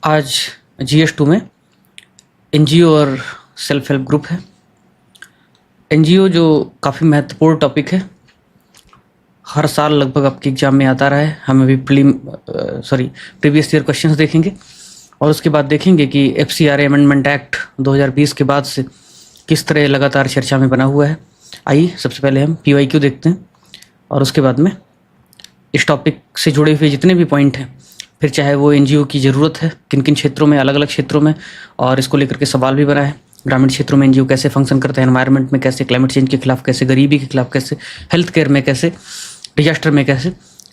आज GS2 में NGO और सेल्फ हेल्प ग्रुप है। एनजीओ जो काफ़ी महत्वपूर्ण टॉपिक है, हर साल लगभग आपके एग्जाम में आता रहा है। हम अभी प्रीवियस ईयर क्वेश्चंस देखेंगे और उसके बाद देखेंगे कि FCRA अमेंडमेंट एक्ट 2020 के बाद से किस तरह लगातार चर्चा में बना हुआ है। आइए सबसे पहले हम PYQ देखते हैं और उसके बाद में इस टॉपिक से जुड़े हुए जितने भी पॉइंट हैं, फिर चाहे वो एनजीओ की ज़रूरत है किन किन क्षेत्रों में, अलग अलग क्षेत्रों में, और इसको लेकर के सवाल भी बना है। ग्रामीण क्षेत्रों में एनजीओ कैसे फंक्शन करते हैं, एनवायरनमेंट में कैसे, क्लाइमेट चेंज के खिलाफ कैसे, गरीबी के खिलाफ कैसे, हेल्थ केयर में कैसे, डिजास्टर में कैसे,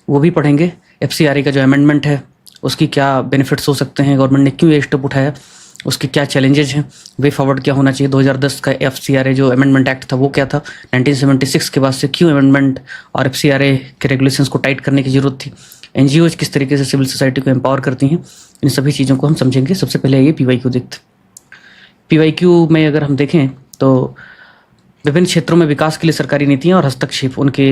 वो भी पढ़ेंगे। FCRA का जो अमेंडमेंट है उसकी क्या बेनिफिट्स हो सकते हैं, गवर्नमेंट ने क्यों ये स्टेप उठाया, उसके क्या चैलेंजेस हैं, वे फॉरवर्ड क्या होना चाहिए। 2010 का FCRA जो अमेंडमेंट एक्ट था वो क्या था, 1976 के बाद से क्यों अमेंडमेंट और FCRA के रेगुलेशंस को टाइट करने की ज़रूरत थी, एनजीओज किस तरीके से सिविल सोसाइटी को एम्पावर करती हैं, इन सभी चीज़ों को हम समझेंगे। सबसे पहले ये PYQ देखते हैं। PYQ में अगर हम देखें तो विभिन्न क्षेत्रों में विकास के लिए सरकारी नीतियाँ और हस्तक्षेप, उनके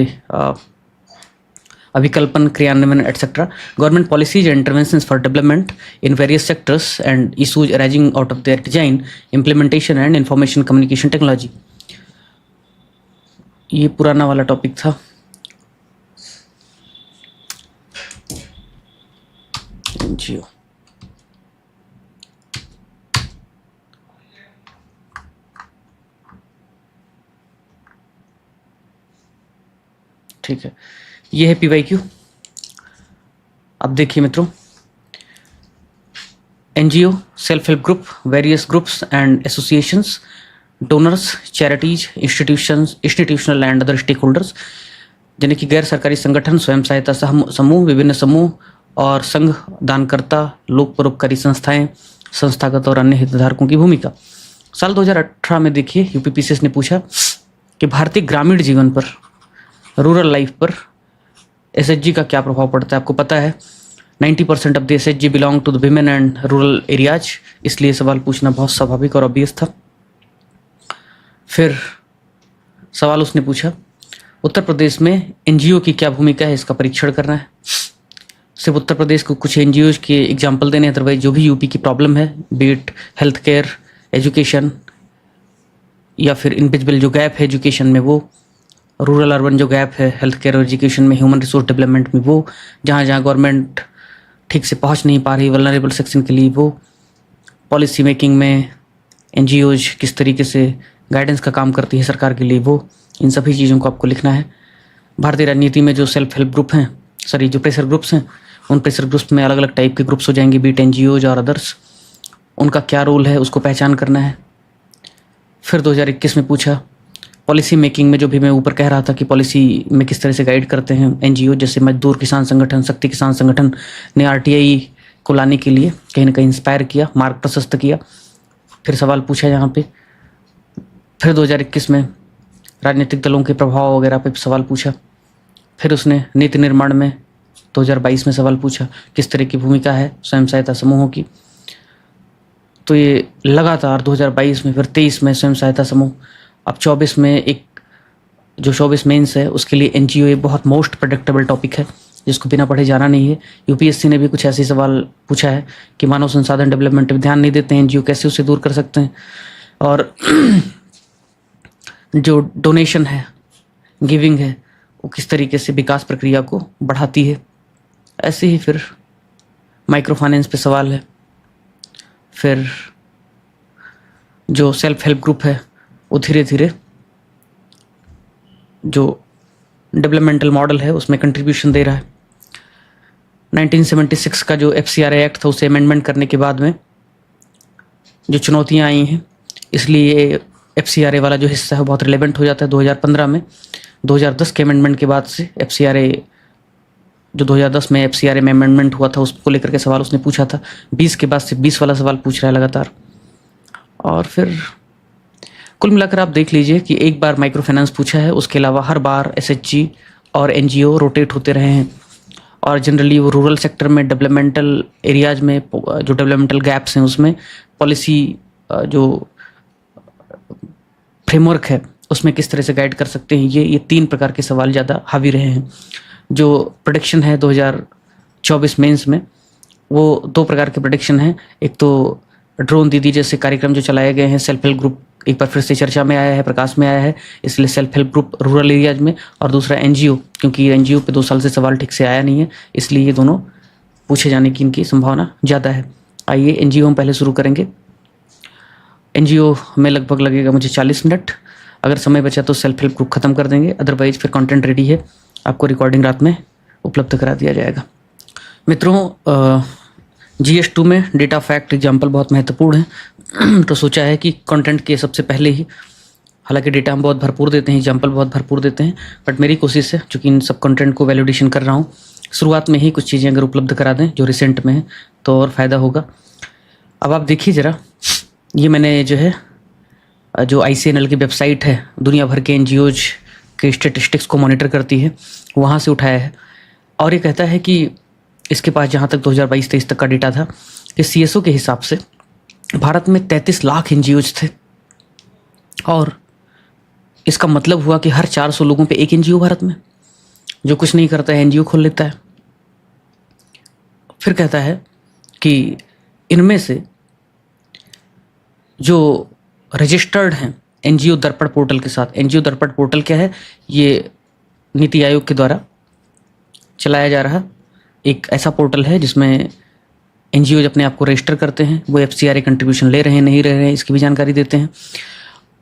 अभिकल्पन, क्रियान्वयन etcetera, government policies and interventions for development in various sectors and issues arising out of their design, implementation and information communication technology. ये पुराना वाला टॉपिक था। जियो ठीक है, ये है PYQ। अब देखिए मित्रों, NGO, self help group, various groups and associations, donors, charities, institutional and other stakeholders, यानी कि गैर सरकारी संगठन, स्वयं सहायता समूह, विभिन्न समूह और संघ, दानकर्ता, लोक परोपकारी संस्थाएं, संस्थागत और अन्य हितधारकों की भूमिका। साल 2018 में देखिए UPPCS ने पूछा कि भारतीय ग्रामीण जीवन पर, रूरल लाइफ पर SHG का क्या प्रभाव पड़ता है। आपको पता है 90% of the SHG belong to the women and rural areas, इसलिए सवाल पूछना बहुत स्वाभाविक और ऑब्वियस था। फिर सवाल उसने पूछा उत्तर प्रदेश में एनजीओ की क्या भूमिका है, इसका परीक्षण करना है। सिर्फ उत्तर प्रदेश को कुछ एनजीओ के एग्जाम्पल देने, अदरवाइज जो भी यूपी की प्रॉब्लम है, बीट हेल्थ केयर, एजुकेशन, या फिर इनविजिबल जो गैप है एजुकेशन में वो, रूरल अर्बन जो गैप है हेल्थ केयर और एजुकेशन में, ह्यूमन रिसोर्स डेवलपमेंट में वो, जहाँ जहाँ गवर्नमेंट ठीक से पहुँच नहीं पा रही वल्नरेबल सेक्शन के लिए वो, पॉलिसी मेकिंग में एनजीओज किस तरीके से गाइडेंस का काम करती है सरकार के लिए वो, इन सभी चीज़ों को आपको लिखना है। भारतीय राजनीति में जो सेल्फ हेल्प ग्रुप हैं, जो प्रेशर ग्रुप्स हैं, उन प्रेशर ग्रुप्स में अलग अलग टाइप के ग्रुप्स हो जाएंगे, बीट एनजीओज और अदर्स, उनका क्या रोल है उसको पहचान करना है। फिर 2021 में पूछा पॉलिसी मेकिंग में, जो भी मैं ऊपर कह रहा था कि पॉलिसी में किस तरह से गाइड करते हैं एनजीओ, जैसे मजदूर किसान संगठन, शक्ति किसान संगठन ने RTI को लाने के लिए कहीं ना कहीं इंस्पायर किया, मार्ग प्रशस्त किया। फिर सवाल पूछा यहाँ पे। फिर 2021 में राजनीतिक दलों के प्रभाव वगैरह पे सवाल पूछा। फिर उसने नीति निर्माण में 2022 में सवाल पूछा किस तरह की भूमिका है स्वयं सहायता समूहों की। तो ये लगातार 2022 में, फिर 23 में स्वयं सहायता समूह, अब 24 में एक जो 24 मेंस है उसके लिए एनजीओ एक बहुत मोस्ट प्रेडिक्टेबल टॉपिक है जिसको बिना पढ़े जाना नहीं है। UPSC ने भी कुछ ऐसे सवाल पूछा है कि मानव संसाधन डेवलपमेंट पे ध्यान नहीं देते हैं एनजीओ, कैसे उसे दूर कर सकते हैं, और जो डोनेशन है, गिविंग है, वो किस तरीके से विकास प्रक्रिया को बढ़ाती है। ऐसे ही फिर माइक्रो फाइनेंस पे सवाल है। फिर जो सेल्फ हेल्प ग्रुप है वो धीरे धीरे जो डेवलपमेंटल मॉडल है उसमें कंट्रीब्यूशन दे रहा है। 1976 का जो FCRA एक्ट था उसे अमेंडमेंट करने के बाद में जो चुनौतियां आई हैं, इसलिए FCRA वाला जो हिस्सा है बहुत रिलेवेंट हो जाता है 2015 में। 2010 के अमेंडमेंट के बाद से FCRA, जो 2010 में FCRA में अमेंडमेंट हुआ था उसको लेकर के सवाल उसने पूछा था। 20 के बाद से 20 वाला सवाल पूछ रहा है लगातार। और फिर कुल मिलाकर आप देख लीजिए कि एक बार माइक्रो फाइनेंस पूछा है, उसके अलावा हर बार SHG और एनजीओ रोटेट होते रहे हैं, और जनरली वो रूरल सेक्टर में, डेवलपमेंटल एरियाज में, जो डेवलपमेंटल गैप्स हैं उसमें पॉलिसी जो फ्रेमवर्क है उसमें किस तरह से गाइड कर सकते हैं। ये 3 प्रकार के सवाल ज़्यादा हावी रहे हैं। जो प्रेडिक्शन है 2024 मेंस में वो दो प्रकार के प्रेडिक्शन हैं। एक तो ड्रोन दीदी जैसे कार्यक्रम जो चलाए गए हैं, सेल्फ हेल्प ग्रुप एक बार फिर से चर्चा में आया है, प्रकाश में आया है, इसलिए self help group rural areas में, और दूसरा एनजीओ, क्योंकि एनजीओ पे 2 साल से सवाल ठीक से आया नहीं है, इसलिए ये दोनों पूछे जाने की इनकी संभावना ज़्यादा है। आइए एनजीओ हम पहले शुरू करेंगे। एनजीओ में लगभग लगेगा मुझे 40 मिनट, अगर समय बचा तो सेल्फ हेल्प ग्रुप खत्म कर देंगे, अदरवाइज फिर कंटेंट रेडी है, आपको रिकॉर्डिंग रात में उपलब्ध करा दिया जाएगा। मित्रों, GS2 में डेटा फैक्ट एग्जाम्पल बहुत महत्वपूर्ण है, तो सोचा है कि कंटेंट के सबसे पहले ही, हालांकि डेटा हम बहुत भरपूर देते हैं, एग्जाम्पल बहुत भरपूर देते हैं, बट मेरी कोशिश है, चूँकि इन सब कंटेंट को वैलिडेशन कर रहा हूँ, शुरुआत में ही कुछ चीज़ें अगर उपलब्ध करा दें जो रिसेंट में है तो और फ़ायदा होगा। अब आप देखिए ज़रा, ये मैंने जो है जो ICNL की वेबसाइट है, दुनिया भर के NGOs के स्टेटिस्टिक्स को मॉनिटर करती है, वहाँ से उठाया है, और ये कहता है कि इसके पास जहाँ तक 2022-23 तक का डेटा था कि CSO के हिसाब से भारत में 33 लाख NGOs थे, और इसका मतलब हुआ कि हर 400 लोगों पे एक NGO भारत में, जो कुछ नहीं करता है NGO खोल लेता है। फिर कहता है कि इनमें से जो रजिस्टर्ड हैं NGO दर्पण पोर्टल के साथ, NGO दर्पण पोर्टल क्या है, ये नीति आयोग के द्वारा चलाया जा रहा एक ऐसा पोर्टल है जिसमें NGOs अपने आप को रजिस्टर करते हैं, वो FCRA कंट्रीब्यूशन ले रहे हैं नहीं ले रहे हैं इसकी भी जानकारी देते हैं।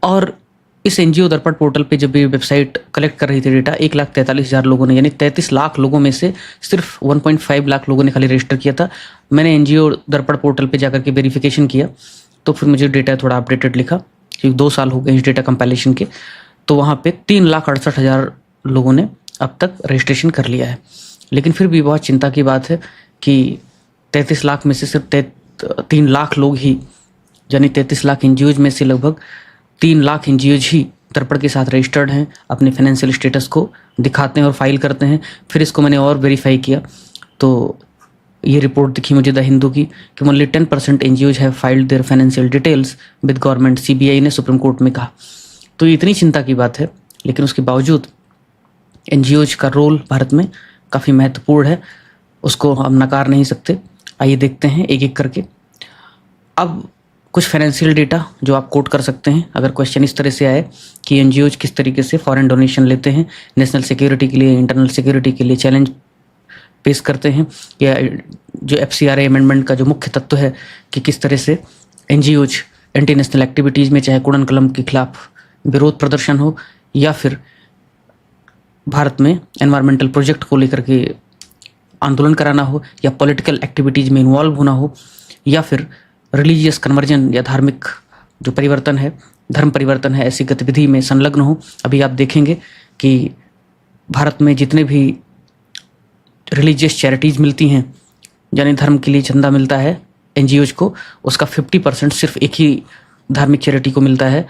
और इस NGO दर्पण पोर्टल पे जब ये वेबसाइट कलेक्ट कर रही थी डेटा, 1,43,000 लोगों ने, यानी 33 लाख लोगों में से सिर्फ 1.5 लाख लोगों ने खाली रजिस्टर किया था। मैंने NGO दर्पण पोर्टल पे जाकर के वेरिफिकेशन किया, तो फिर मुझे डेटा थोड़ा अपडेटेड लिखा, क्योंकि 2 साल हो गए इस डेटा कंपाइलेशन के, तो वहाँ पे 3,68,000 लोगों ने अब तक रजिस्ट्रेशन कर लिया है। लेकिन फिर भी बहुत चिंता की बात है कि 33 लाख में से सिर्फ 3 लाख लोग ही, यानी 33 लाख NGOs में से लगभग 3 लाख NGOs ही दर्पण के साथ रजिस्टर्ड हैं, अपने फाइनेंशियल स्टेटस को दिखाते हैं और फाइल करते हैं। फिर इसको मैंने और वेरीफाई किया, तो ये रिपोर्ट दिखी मुझे द हिंदू की कि only 10% NGOs have filed there financial details with government, CBI ने सुप्रीम कोर्ट में कहा। तो ये इतनी चिंता की बात है, लेकिन उसके बावजूद NGOs का रोल भारत में काफ़ी महत्वपूर्ण है, उसको हम नकार नहीं सकते। आइए देखते हैं एक एक करके। अब कुछ फाइनेंशियल डेटा जो आप कोट कर सकते हैं अगर क्वेश्चन इस तरह से आए कि NGOs किस तरीके से फॉरेन डोनेशन लेते हैं, नेशनल सिक्योरिटी के लिए, इंटरनल सिक्योरिटी के लिए चैलेंज पेश करते हैं, या जो FCRA अमेंडमेंट का जो मुख्य तत्व है कि किस तरह से NGOs एंटी नेशनल एक्टिविटीज़ में, चाहे कुड़न कलम के खिलाफ विरोध प्रदर्शन हो, या फिर भारत में एनवायरमेंटल प्रोजेक्ट को लेकर के आंदोलन कराना हो, या पॉलिटिकल एक्टिविटीज़ में इन्वॉल्व होना हो, या फिर रिलीजियस कन्वर्जन या धार्मिक जो परिवर्तन है, धर्म परिवर्तन है, ऐसी गतिविधि में संलग्न हो। अभी आप देखेंगे कि भारत में जितने भी रिलीजियस चैरिटीज़ मिलती हैं, यानी धर्म के लिए चंदा मिलता है NGOs को, उसका 50% सिर्फ एक ही धार्मिक चैरिटी को मिलता है,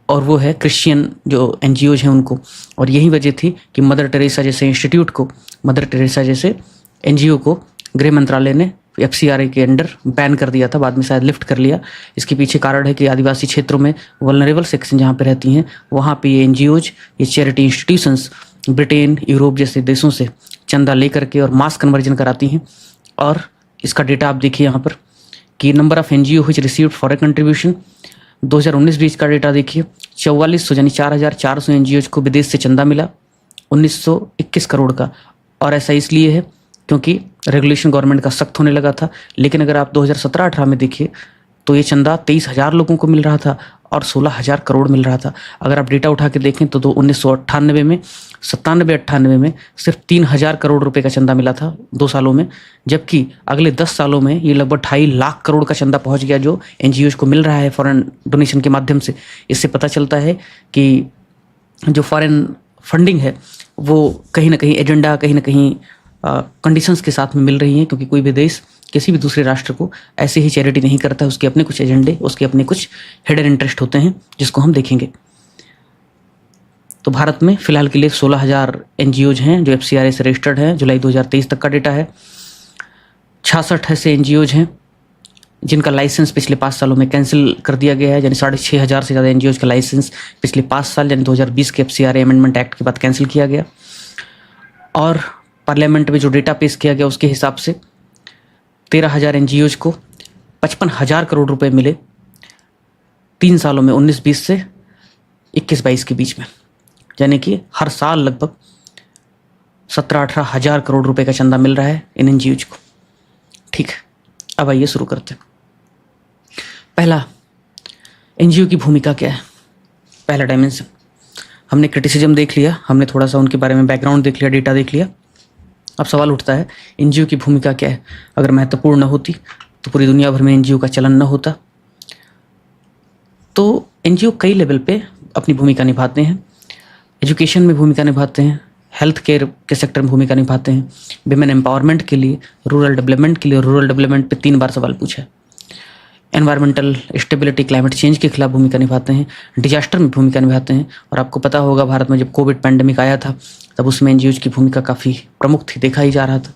और वो है क्रिश्चियन जो NGOs हैं उनको। और यही वजह थी कि मदर टेरेसा जैसे इंस्टीट्यूट को, मदर टेरेसा जैसे NGO को गृह मंत्रालय ने FCRA के अंडर बैन कर दिया था, बाद में शायद लिफ्ट कर लिया। इसके पीछे कारण है कि आदिवासी क्षेत्रों में वल्नरेबल सेक्शन जहाँ पे रहती हैं, वहाँ पे ये NGOs, ये चैरिटी इंस्टीट्यूशंस ब्रिटेन, यूरोप जैसे देशों से चंदा ले करके और मास कन्वर्जन कराती हैं। और इसका डेटा आप देखिए यहाँ पर कि number of NGO which received foreign contribution, 2019-20 का डेटा देखिए, 4400 यानी 4,400 NGOs को विदेश से चंदा मिला, 1921 करोड़ का। और ऐसा इसलिए है क्योंकि रेगुलेशन गवर्नमेंट का सख्त होने लगा था। लेकिन अगर आप 2017-18 में देखिए तो ये चंदा 23,000 लोगों को मिल रहा था और 16,000 करोड़ मिल रहा था। अगर आप डेटा उठा के देखें तो 1998 में, 97-98 में सिर्फ 3,000 करोड़ रुपए का चंदा मिला था 2 सालों में, जबकि अगले 10 सालों में ये लगभग 2.5 लाख करोड़ का चंदा पहुंच गया जो NGOs को मिल रहा है फॉरेन डोनेशन के माध्यम से। इससे पता चलता है कि जो फॉरेन फंडिंग है वो कहीं ना कहीं एजेंडा, कहीं ना कहीं कंडीशंस के साथ में मिल रही हैं, क्योंकि कोई भी देश किसी भी दूसरे राष्ट्र को ऐसे ही चैरिटी नहीं करता है, उसके अपने कुछ एजेंडे, उसके अपने कुछ हिडन इंटरेस्ट होते हैं जिसको हम देखेंगे। तो भारत में फिलहाल के लिए 16,000 NGOs हैं जो FCRA से रजिस्टर्ड हैं, जुलाई 2023 तक का डेटा है। 66 ऐसे NGOs हैं जिनका लाइसेंस पिछले 5 सालों में कैंसिल कर दिया गया है, यानी 6,500 से ज़्यादा NGOs का लाइसेंस पिछले 5 साल यानी 2020 के FCRA अमेंडमेंट एक्ट के बाद कैंसिल किया गया। और पार्लियामेंट में जो डेटा पेश किया गया उसके हिसाब से 13,000 NGOज को 55,000 करोड़ रुपए मिले 3 सालों में, 19-20 से 21-22 के बीच में, यानी कि हर साल लगभग 17-18 हज़ार करोड़ रुपए का चंदा मिल रहा है इन NGOज को। ठीक है, अब आइए शुरू करते हैं। पहला, NGO की भूमिका क्या है। पहला डायमेंशन, हमने क्रिटिसिज्म देख लिया, हमने थोड़ा सा उनके बारे में बैकग्राउंड देख लिया, डेटा देख लिया। अब सवाल उठता है NGO की भूमिका क्या है। अगर महत्वपूर्ण न होती तो पूरी दुनिया भर में NGO का चलन न होता। तो NGO कई लेवल पे अपनी भूमिका निभाते हैं। एजुकेशन में भूमिका निभाते हैं, हेल्थ केयर के सेक्टर में भूमिका निभाते हैं, विमेन एम्पावरमेंट के लिए, रूरल डेवलपमेंट के लिए। रूरल डेवलपमेंट पे 3 बार सवाल पूछा है। एनवायरमेंटल स्टेबिलिटी, क्लाइमेट चेंज के खिलाफ भूमिका निभाते हैं, डिजास्टर में भूमिका निभाते हैं। और आपको पता होगा भारत में जब कोविड पैंडेमिक आया था तब उसमें NGOज की भूमिका काफ़ी प्रमुख थी, देखा ही जा रहा था।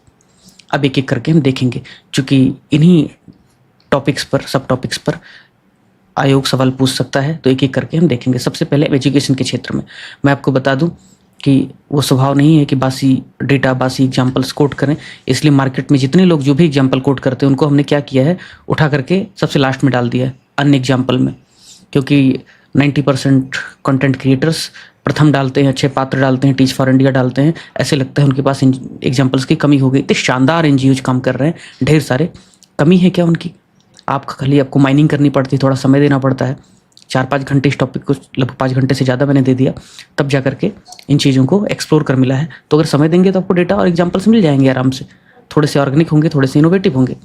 अब एक एक करके हम देखेंगे, चूँकि इन्हीं टॉपिक्स पर, सब टॉपिक्स पर आयोग सवाल पूछ सकता है, तो एक एक करके हम देखेंगे। सबसे पहले एजुकेशन के क्षेत्र में मैं आपको बता दूं कि वो स्वभाव नहीं है कि बासी डेटा, बासी एग्जाम्पल्स कोट करें। इसलिए मार्केट में जितने लोग जो भी एग्जाम्पल कोट करते हैं उनको हमने क्या किया है, उठा करके सबसे लास्ट में डाल दिया है अन्य एग्जाम्पल में, क्योंकि 90% कंटेंट क्रिएटर्स प्रथम डालते हैं, अच्छे पात्र डालते हैं, टीच फॉर इंडिया डालते हैं। ऐसे लगता है उनके पास एग्जाम्पल्स की कमी हो गई। इतने शानदार NGOज काम कर रहे हैं, ढेर सारे, कमी है क्या उनकी? आपको माइनिंग करनी पड़ती है, थोड़ा समय देना पड़ता है। 4-5 घंटे इस टॉपिक को, लगभग 5 घंटे से ज़्यादा मैंने दे दिया, तब जा करके इन चीज़ों को एक्सप्लोर कर मिला है। तो अगर समय देंगे तो आपको डेटा और एग्जाम्पल्स मिल जाएंगे आराम से। थोड़े से ऑर्गेनिक होंगे, थोड़े से इनोवेटिव होंगे,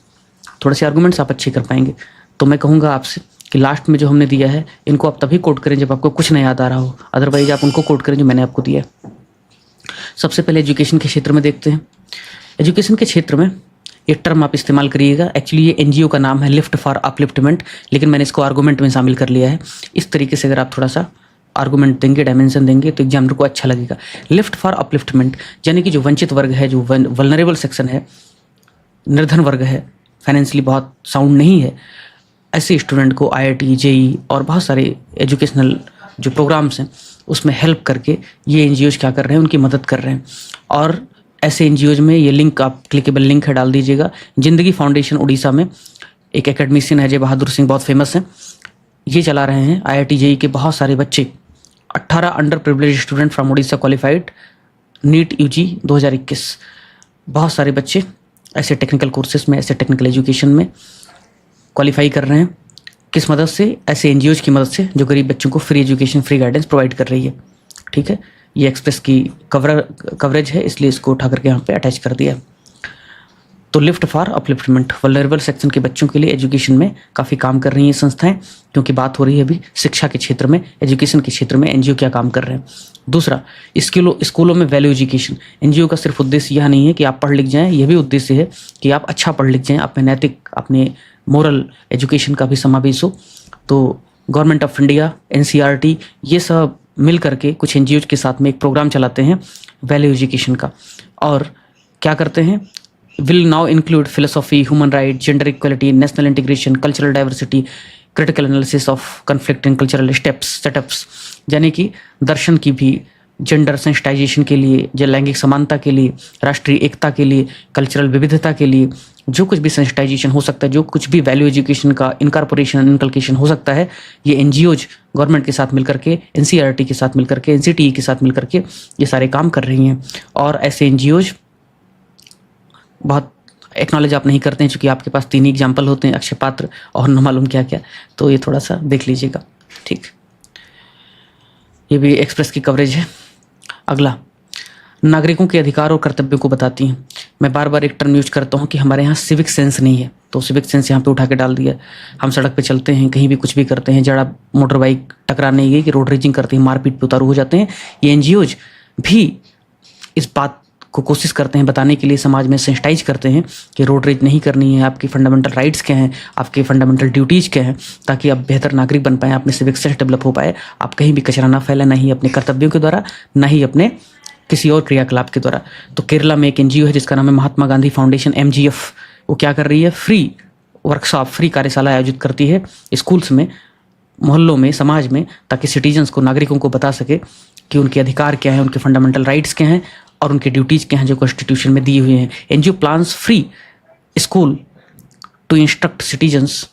थोड़े से आर्गूमेंट्स आप अच्छे कर पाएंगे। तो मैं कहूँगा आपसे कि लास्ट में जो हमने दिया है इनको आप तभी कोट करें जब आपको कुछ न याद आ रहा हो, अदरवाइज आप उनको कोट करें जो मैंने आपको दिया है। सबसे पहले एजुकेशन के क्षेत्र में देखते हैं। एजुकेशन के क्षेत्र में एक टर्म आप इस्तेमाल करिएगा। एक्चुअली ये NGO का नाम है लिफ्ट फॉर अपलिफ्टमेंट, लेकिन मैंने इसको आर्गूमेंट में शामिल कर लिया है। इस तरीके से अगर आप थोड़ा सा आर्गूमेंट देंगे, डायमेंशन देंगे, तो एग्जामिनर को अच्छा लगेगा। लिफ्ट फॉर अपलिफ्टमेंट यानी कि जो वंचित वर्ग है, जो वल्नरेबल सेक्शन है, निर्धन वर्ग है, फाइनेंशियली बहुत साउंड नहीं है, ऐसे स्टूडेंट को IIT, JEE और बहुत सारे एजुकेशनल जो प्रोग्राम्स हैं उसमें हेल्प करके ये NGOज क्या कर रहे हैं, उनकी मदद कर रहे हैं। और ऐसे NGOज में ये लिंक, आप क्लिकेबल लिंक है, डाल दीजिएगा। जिंदगी फाउंडेशन उड़ीसा में एक एकेडमिशियन है, अजय बहादुर सिंह, बहुत फेमस हैं, ये चला रहे हैं। IIT, JEE के बहुत सारे बच्चे, 18 under privilege student from Odisha qualified NEET UG 2021, बहुत सारे बच्चे ऐसे टेक्निकल कोर्सेज में, ऐसे टेक्निकल एजुकेशन में क्वालिफाई कर रहे हैं। किस मदद से? ऐसे NGOज की मदद से जो गरीब बच्चों को free education, free guidance provide कर रही है। ठीक है, ये एक्सप्रेस की कवरेज है, इसलिए इसको उठा करके यहाँ पे अटैच कर दिया। तो lift for upliftment, vulnerable section के बच्चों के लिए एजुकेशन में काफ़ी काम कर रही हैं संस्थाएं, क्योंकि बात हो रही है अभी शिक्षा के क्षेत्र में, एजुकेशन के क्षेत्र में NGO क्या काम कर रहे हैं। दूसरा, स्कूलों में वैल्यू एजुकेशन। NGO का सिर्फ उद्देश्य यह नहीं है कि आप पढ़ लिख जाएं, यह भी उद्देश्य है कि आप अच्छा पढ़ लिख जाएं, आप में नैतिक, अपने मोरल एजुकेशन का भी समावेश हो। तो गवर्नमेंट ऑफ इंडिया, NCERT, ये सब मिल करके कुछ NGOज के साथ में एक प्रोग्राम चलाते हैं वैल्यू एजुकेशन का। और क्या करते हैं? Will now include philosophy, human right, gender equality, national integration, cultural diversity, critical analysis of conflict in cultural setups, यानी कि दर्शन की भी, जेंडर सेंसिटाइजेशन के लिए, जो लैंगिक समानता के लिए, राष्ट्रीय एकता के लिए, कल्चरल विविधता के लिए, जो कुछ भी सेंसिटाइजेशन हो सकता है, जो कुछ भी वैल्यू एजुकेशन का इनकॉर्पोरेशन, इनकल्केशन हो सकता है, ये NGOज गवर्नमेंट के साथ मिलकर के, NCERT के साथ मिलकर के, NCTE के साथ मिलकर के ये सारे काम कर रही हैं। और ऐसे NGOज बहुत एक्नॉलेज आप नहीं करते हैं, चूँकि आपके पास 3 ही एग्जाम्पल होते हैं, अक्षय पात्र और न मालूम क्या क्या, तो ये थोड़ा सा देख लीजिएगा। ठीक, ये भी एक्सप्रेस की कवरेज है। अगला, नागरिकों के अधिकार और कर्तव्यों को बताती हैं। मैं बार बार एक टर्म यूज करता हूँ कि हमारे यहाँ सिविक सेंस नहीं है, तो सिविक सेंस यहाँ पे उठा के डाल दिया। हम सड़क पे चलते हैं, कहीं भी कुछ भी करते हैं, जरा मोटर बाइक टकराने गई कि रोड रेजिंग करते हैं, मारपीट पे उतारू हो जाते हैं। ये NGOज भी इस बात को कोशिश करते हैं बताने के लिए, समाज में सेंसिटाइज करते हैं कि रोड रेज नहीं करनी है, आपकी फंडामेंटल राइट्स क्या हैं, आपके फंडामेंटल ड्यूटीज़ क्या हैं, ताकि आप बेहतर नागरिक बन पाएँ, अपने सिविक सेंस डेवलप हो पाए, आप कहीं भी कचरा ना फैलाए, ना ही अपने कर्तव्यों के द्वारा, ना ही अपने किसी और क्रियाकलाप के द्वारा। तो केरला में एक NGO है जिसका नाम है महात्मा गांधी फाउंडेशन, MGF। वो क्या कर रही है? फ्री वर्कशॉप, फ्री कार्यशाला आयोजित करती है स्कूल्स में, मोहल्लों में, समाज में, ताकि सिटीजन्स को, नागरिकों को बता सके कि उनके अधिकार क्या हैं, उनके फंडामेंटल राइट्स क्या हैं और उनके ड्यूटीज़ क्या हैं जो कॉन्स्टिट्यूशन में दी हुई हैं। NGO plans free school to instruct citizens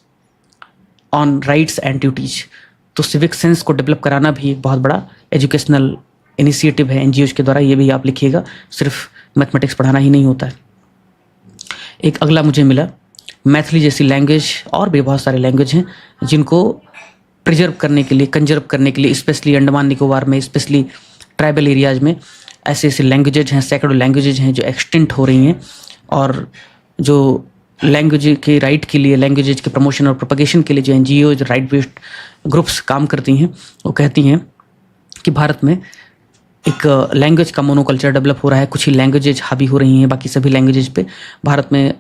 on rights and duties. तो सिविक सेंस को डेवलप कराना भी एक बहुत बड़ा एजुकेशनल इनिशिएटिव है एनजीओज के द्वारा, ये भी आप लिखिएगा, सिर्फ मैथमेटिक्स पढ़ाना ही नहीं होता है। एक अगला मुझे मिला, मैथिली जैसी लैंग्वेज, और भी बहुत सारे लैंग्वेज हैं जिनको प्रिजर्व करने के लिए, कंजर्व करने के लिए, स्पेशली अंडमान निकोबार में, स्पेशली ट्राइबल एरियाज में ऐसे ऐसे लैंग्वेजेज हैं, सैकड़ों लैंग्वेजेज हैं जो एक्सटिंक्ट हो रही हैं, और जो लैंग्वेज के राइट के लिए, लैंग्वेजेज के प्रमोशन और प्रोपगेशन के लिए जो एनजीओ, जो राइट बेस्ड ग्रुप्स काम करती हैं, वो कहती हैं कि भारत में एक लैंग्वेज का मोनोकल्चर डेवलप हो रहा है, कुछ ही लैंग्वेजेज हावी हो रही हैं बाकी सभी लैंग्वेजेज पे। भारत में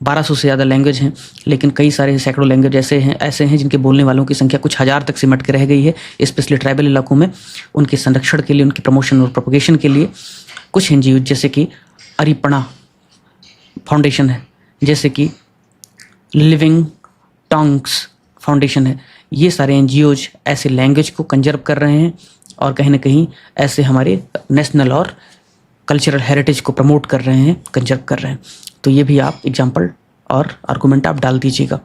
1200 से ज़्यादा लैंग्वेज हैं, लेकिन कई सारे सैकड़ों लैंग्वेज ऐसे हैं जिनके बोलने वालों की संख्या कुछ हज़ार तक सिमट के रह गई है। स्पेशली ट्राइबल इलाकों में उनके संरक्षण के लिए, उनके प्रमोशन और प्रोपगेशन के लिए कुछ एनजीओ जैसे कि अरिपणा फाउंडेशन है, जैसे कि लिविंग टंग्स फाउंडेशन है, ये सारे एनजीओज ऐसे लैंग्वेज को कंजर्व कर रहे हैं और कहीं ना कहीं ऐसे हमारे नेशनल और कल्चरल हेरिटेज को प्रमोट कर रहे हैं, कंजर्व कर रहे हैं। तो ये भी आप एग्जाम्पल और आर्गूमेंट आप डाल दीजिएगा।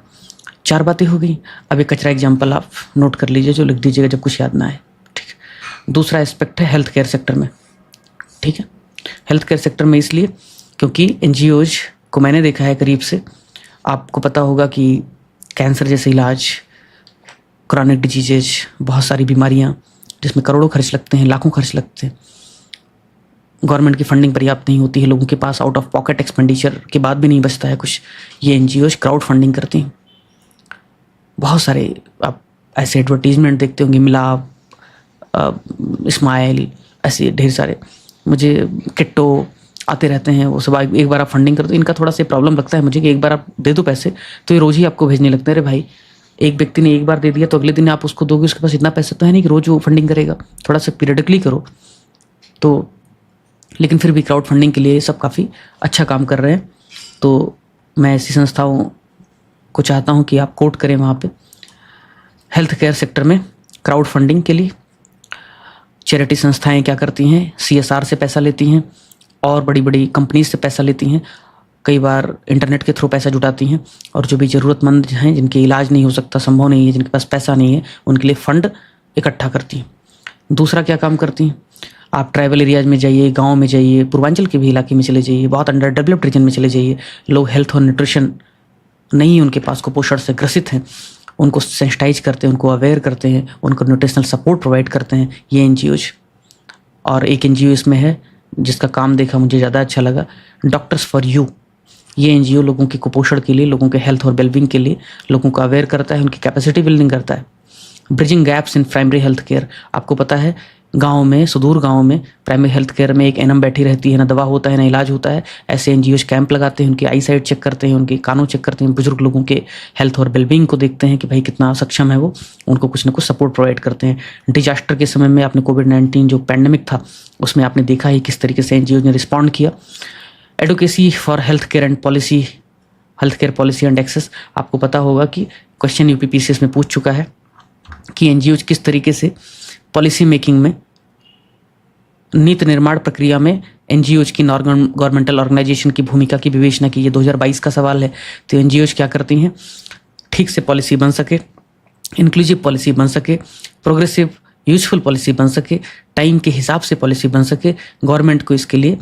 4 बातें हो गई। अब एक कचरा एग्जाम्पल आप नोट कर लीजिए जो लिख दीजिएगा जब कुछ याद ना आए, ठीक है। दूसरा एस्पेक्ट है हेल्थ केयर सेक्टर में, ठीक है। हेल्थ केयर सेक्टर में इसलिए क्योंकि एनजीओज को मैंने देखा है करीब से। आपको पता होगा कि कैंसर जैसे इलाज, क्रॉनिक डिजीजेज, बहुत सारी बीमारियां जिसमें करोड़ों खर्च लगते हैं, लाखों खर्च लगते हैं, गवर्नमेंट की फंडिंग पर्याप्त नहीं होती है, लोगों के pass out of pocket expenditure के बाद भी नहीं बचता है कुछ। ये एनजीओज क्राउड फंडिंग करती हैं। बहुत सारे आप ऐसे एडवर्टीजमेंट देखते होंगे, मिलाप, स्माइल, ऐसे ढेर सारे, मुझे किट्टो आते रहते हैं। वो सब एक बार आप फंडिंग करते हो, इनका थोड़ा सा प्रॉब्लम लगता है मुझे कि एक बार आप दे दो पैसे तो ये रोज़ ही आपको भेजने लगते हैं। अरे भाई, एक व्यक्ति ने एक बार दे दिया तो अगले दिन आप उसको दोगे, उसके पास इतना पैसा तो है नहीं कि रोज़ वो फंडिंग करेगा, थोड़ा सा पीरियडिकली करो। तो लेकिन फिर भी क्राउड फंडिंग के लिए सब काफ़ी अच्छा काम कर रहे हैं। तो मैं ऐसी संस्थाओं को चाहता हूं कि आप कोट करें वहाँ पे। हेल्थ केयर सेक्टर में क्राउड फंडिंग के लिए चैरिटी संस्थाएं क्या करती हैं, सीएसआर से पैसा लेती हैं और बड़ी बड़ी कंपनीज से पैसा लेती हैं, कई बार इंटरनेट के थ्रू पैसा जुटाती हैं, और जो भी ज़रूरतमंद हैं, जिनके इलाज नहीं हो सकता, संभव नहीं है, जिनके पास पैसा नहीं है, उनके लिए फ़ंड इकट्ठा करती हैं। दूसरा क्या काम करती हैं, आप ट्राइबल एरियाज में जाइए, गांव में जाइए, पूर्वांचल के भी इलाके में चले जाइए, बहुत अंडर डेवलप्ड रीजन में चले जाइए, लोग हेल्थ और न्यूट्रिशन नहीं है उनके पास, कुपोषण से ग्रसित हैं, उनको सेंसिटाइज करते हैं, उनको अवेयर करते हैं, उनको न्यूट्रिशनल सपोर्ट प्रोवाइड करते हैं ये एनजीओज। और एक एनजीओ इसमें है जिसका काम देखा मुझे ज़्यादा अच्छा लगा, डॉक्टर्स फॉर यू। ये एनजीओ लोगों के कुपोषण के लिए, लोगों के हेल्थ और वेलबींग के लिए लोगों को अवेयर करता है, उनकी कैपेसिटी बिल्डिंग करता है। Bridging gaps in primary health care, आपको पता है गांव में, सुदूर गांव में प्राइमरी हेल्थ केयर में एक एनम बैठी रहती है, ना दवा होता है ना इलाज होता है। ऐसे एनजीओज कैंप लगाते हैं, उनकी आई साइट चेक करते हैं, उनके कानों चेक करते हैं, बुजुर्ग लोगों के हेल्थ और वेलबींग को देखते हैं कि भाई कितना सक्षम है वो, उनको कुछ ना कुछ सपोर्ट प्रोवाइड करते हैं। डिजास्टर के समय में आपने कोविड-19 जो पैंडेमिक था उसमें आपने देखा ही किस तरीके से एनजीओज ने रिस्पॉन्ड किया। Advocacy for health care and policy, health care policy and access, आपको पता होगा कि क्वेश्चन यूपीपीसीएस में पूछ चुका है कि एनजीओज किस तरीके से पॉलिसी मेकिंग में, नीति निर्माण प्रक्रिया में एनजीओज की नॉन गवर्नमेंटल ऑर्गेनाइजेशन की भूमिका की विवेचना की। ये 2022 का सवाल है। तो एनजीओज क्या करती हैं, ठीक से पॉलिसी बन सके, इंक्लूसिव पॉलिसी बन सके, प्रोग्रेसिव यूजफुल पॉलिसी बन सके, टाइम के हिसाब से पॉलिसी बन सके, गवर्नमेंट को इसके लिए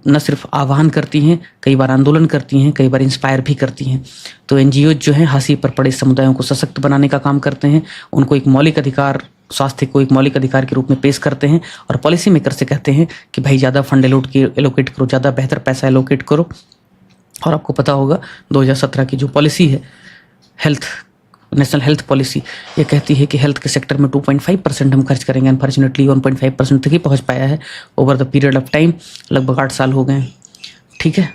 न सिर्फ आह्वान करती हैं, कई बार आंदोलन करती हैं, कई बार इंस्पायर भी करती हैं। तो एनजीओ जो हैं हाशिए पर पड़े समुदायों को सशक्त बनाने का काम करते हैं, उनको एक मौलिक अधिकार, स्वास्थ्य को एक मौलिक अधिकार के रूप में पेश करते हैं और पॉलिसी मेकर से कहते हैं कि भाई ज़्यादा फंड एलोकेट करो, ज़्यादा बेहतर पैसा एलोकेट करो। और आपको पता होगा 2017 की जो पॉलिसी है नेशनल हेल्थ पॉलिसी, ये कहती है कि हेल्थ के सेक्टर में 2.5% हम खर्च करेंगे। अनफॉर्चुनेटली 1.5% तक ही पहुंच पाया है over the period of time, लगभग 8 साल हो गए हैं। ठीक है,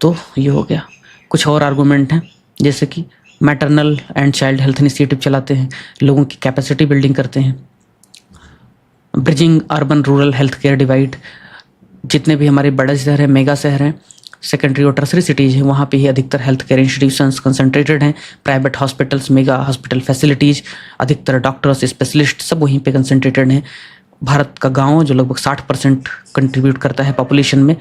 तो ये हो गया। कुछ और आर्गूमेंट हैं, जैसे कि maternal and child health initiative चलाते हैं, लोगों की कैपेसिटी बिल्डिंग करते हैं। Bridging urban rural health care divide, जितने भी हमारे बड़े शहर हैं, मेगा शहर हैं, सेकेंडरी और टर्सरी सिटीज़ हैं, वहाँ पे ही अधिकतर हेल्थ केयर इंस्टीट्यूशंस कंसंट्रेटेड हैं। Private hospitals, mega hospital facilities, अधिकतर डॉक्टर्स, स्पेशलिस्ट सब वहीं पे कंसंट्रेटेड हैं। भारत का गांव जो लगभग 60% कंट्रीब्यूट करता है पॉपुलेशन में,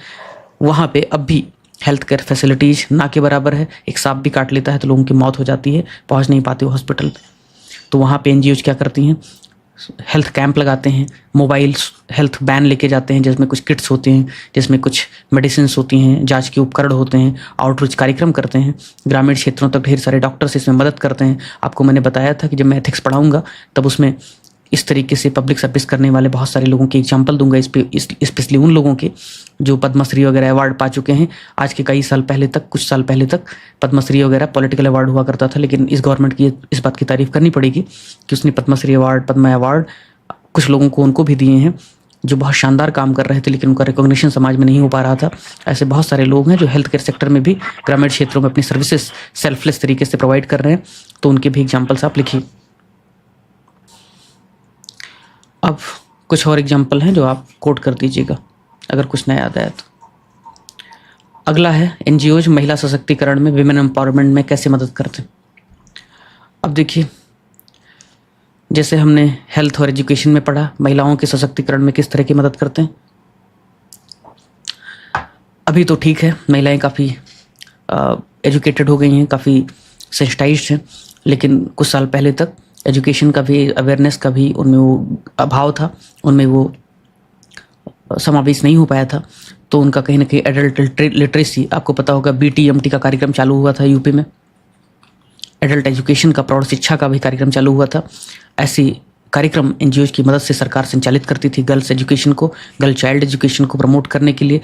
वहाँ पे अब भी हेल्थ केयर फैसिलिटीज़ ना के बराबर है। एक सांप भी काट लेता है तो लोगों की मौत हो जाती है, पहुंच नहीं पाते हो हॉस्पिटल। तो वहाँ पे एनजीओज क्या करती हैं, हेल्थ कैंप लगाते हैं, मोबाइल हेल्थ बैन लेके जाते हैं जिसमें कुछ किट्स होते हैं, जिसमें कुछ मेडिसिन होती हैं, जांच के उपकरण होते हैं, आउटरीच कार्यक्रम करते हैं, ग्रामीण क्षेत्रों तक ढेर सारे डॉक्टर्स इसमें मदद करते हैं। आपको मैंने बताया था कि जब मैं एथिक्स पढ़ाऊँगा तब उसमें इस तरीके से पब्लिक सर्विस करने वाले बहुत सारे लोगों की एग्जाम्पल दूंगा, स्पेशली उन लोगों के जो पद्मश्री वगैरह अवार्ड पा चुके हैं। आज के कई साल पहले तक, कुछ साल पहले तक पद्मश्री वगैरह पॉलिटिकल अवार्ड हुआ करता था, लेकिन इस गवर्नमेंट की इस बात की तारीफ करनी पड़ेगी कि उसने पद्मश्री अवार्ड, पद्म अवार्ड कुछ लोगों को उनको भी दिए हैं जो बहुत शानदार काम कर रहे थे, लेकिन उनका रिकॉग्निशन समाज में नहीं हो पा रहा था। ऐसे बहुत सारे लोग हैं जो हेल्थ केयर सेक्टर में भी ग्रामीण क्षेत्रों में अपनी सर्विसेज सेल्फलेस तरीके से प्रोवाइड कर रहे हैं, तो उनके भी एग्जाम्पल्स आप लिखिए। अब कुछ और एग्जाम्पल हैं जो आप कोट कर दीजिएगा अगर कुछ नया याद आया तो। अगला है एनजीओज महिला सशक्तिकरण में, विमेन एम्पावरमेंट में कैसे मदद करते हैं। अब देखिए, जैसे हमने हेल्थ और एजुकेशन में पढ़ा, महिलाओं के सशक्तिकरण में किस तरह की मदद करते हैं। अभी तो ठीक है, महिलाएं काफ़ी एजुकेटेड हो गई हैं, काफ़ी सेंसिटाइज्ड हैं, लेकिन कुछ साल पहले तक एजुकेशन का भी, अवेयरनेस का भी उनमें वो अभाव था, उनमें वो समावेश नहीं हो पाया था। तो उनका कहीं ना कहीं एडल्ट लिटरेसी, आपको पता होगा BTMT का कार्यक्रम चालू हुआ था यूपी में, एडल्ट एजुकेशन का, प्रौढ़ शिक्षा का भी कार्यक्रम चालू हुआ था। ऐसी कार्यक्रम एनजीओज की मदद से सरकार संचालित करती थी। गर्ल्स एजुकेशन को, गर्ल चाइल्ड एजुकेशन को प्रमोट करने के लिए,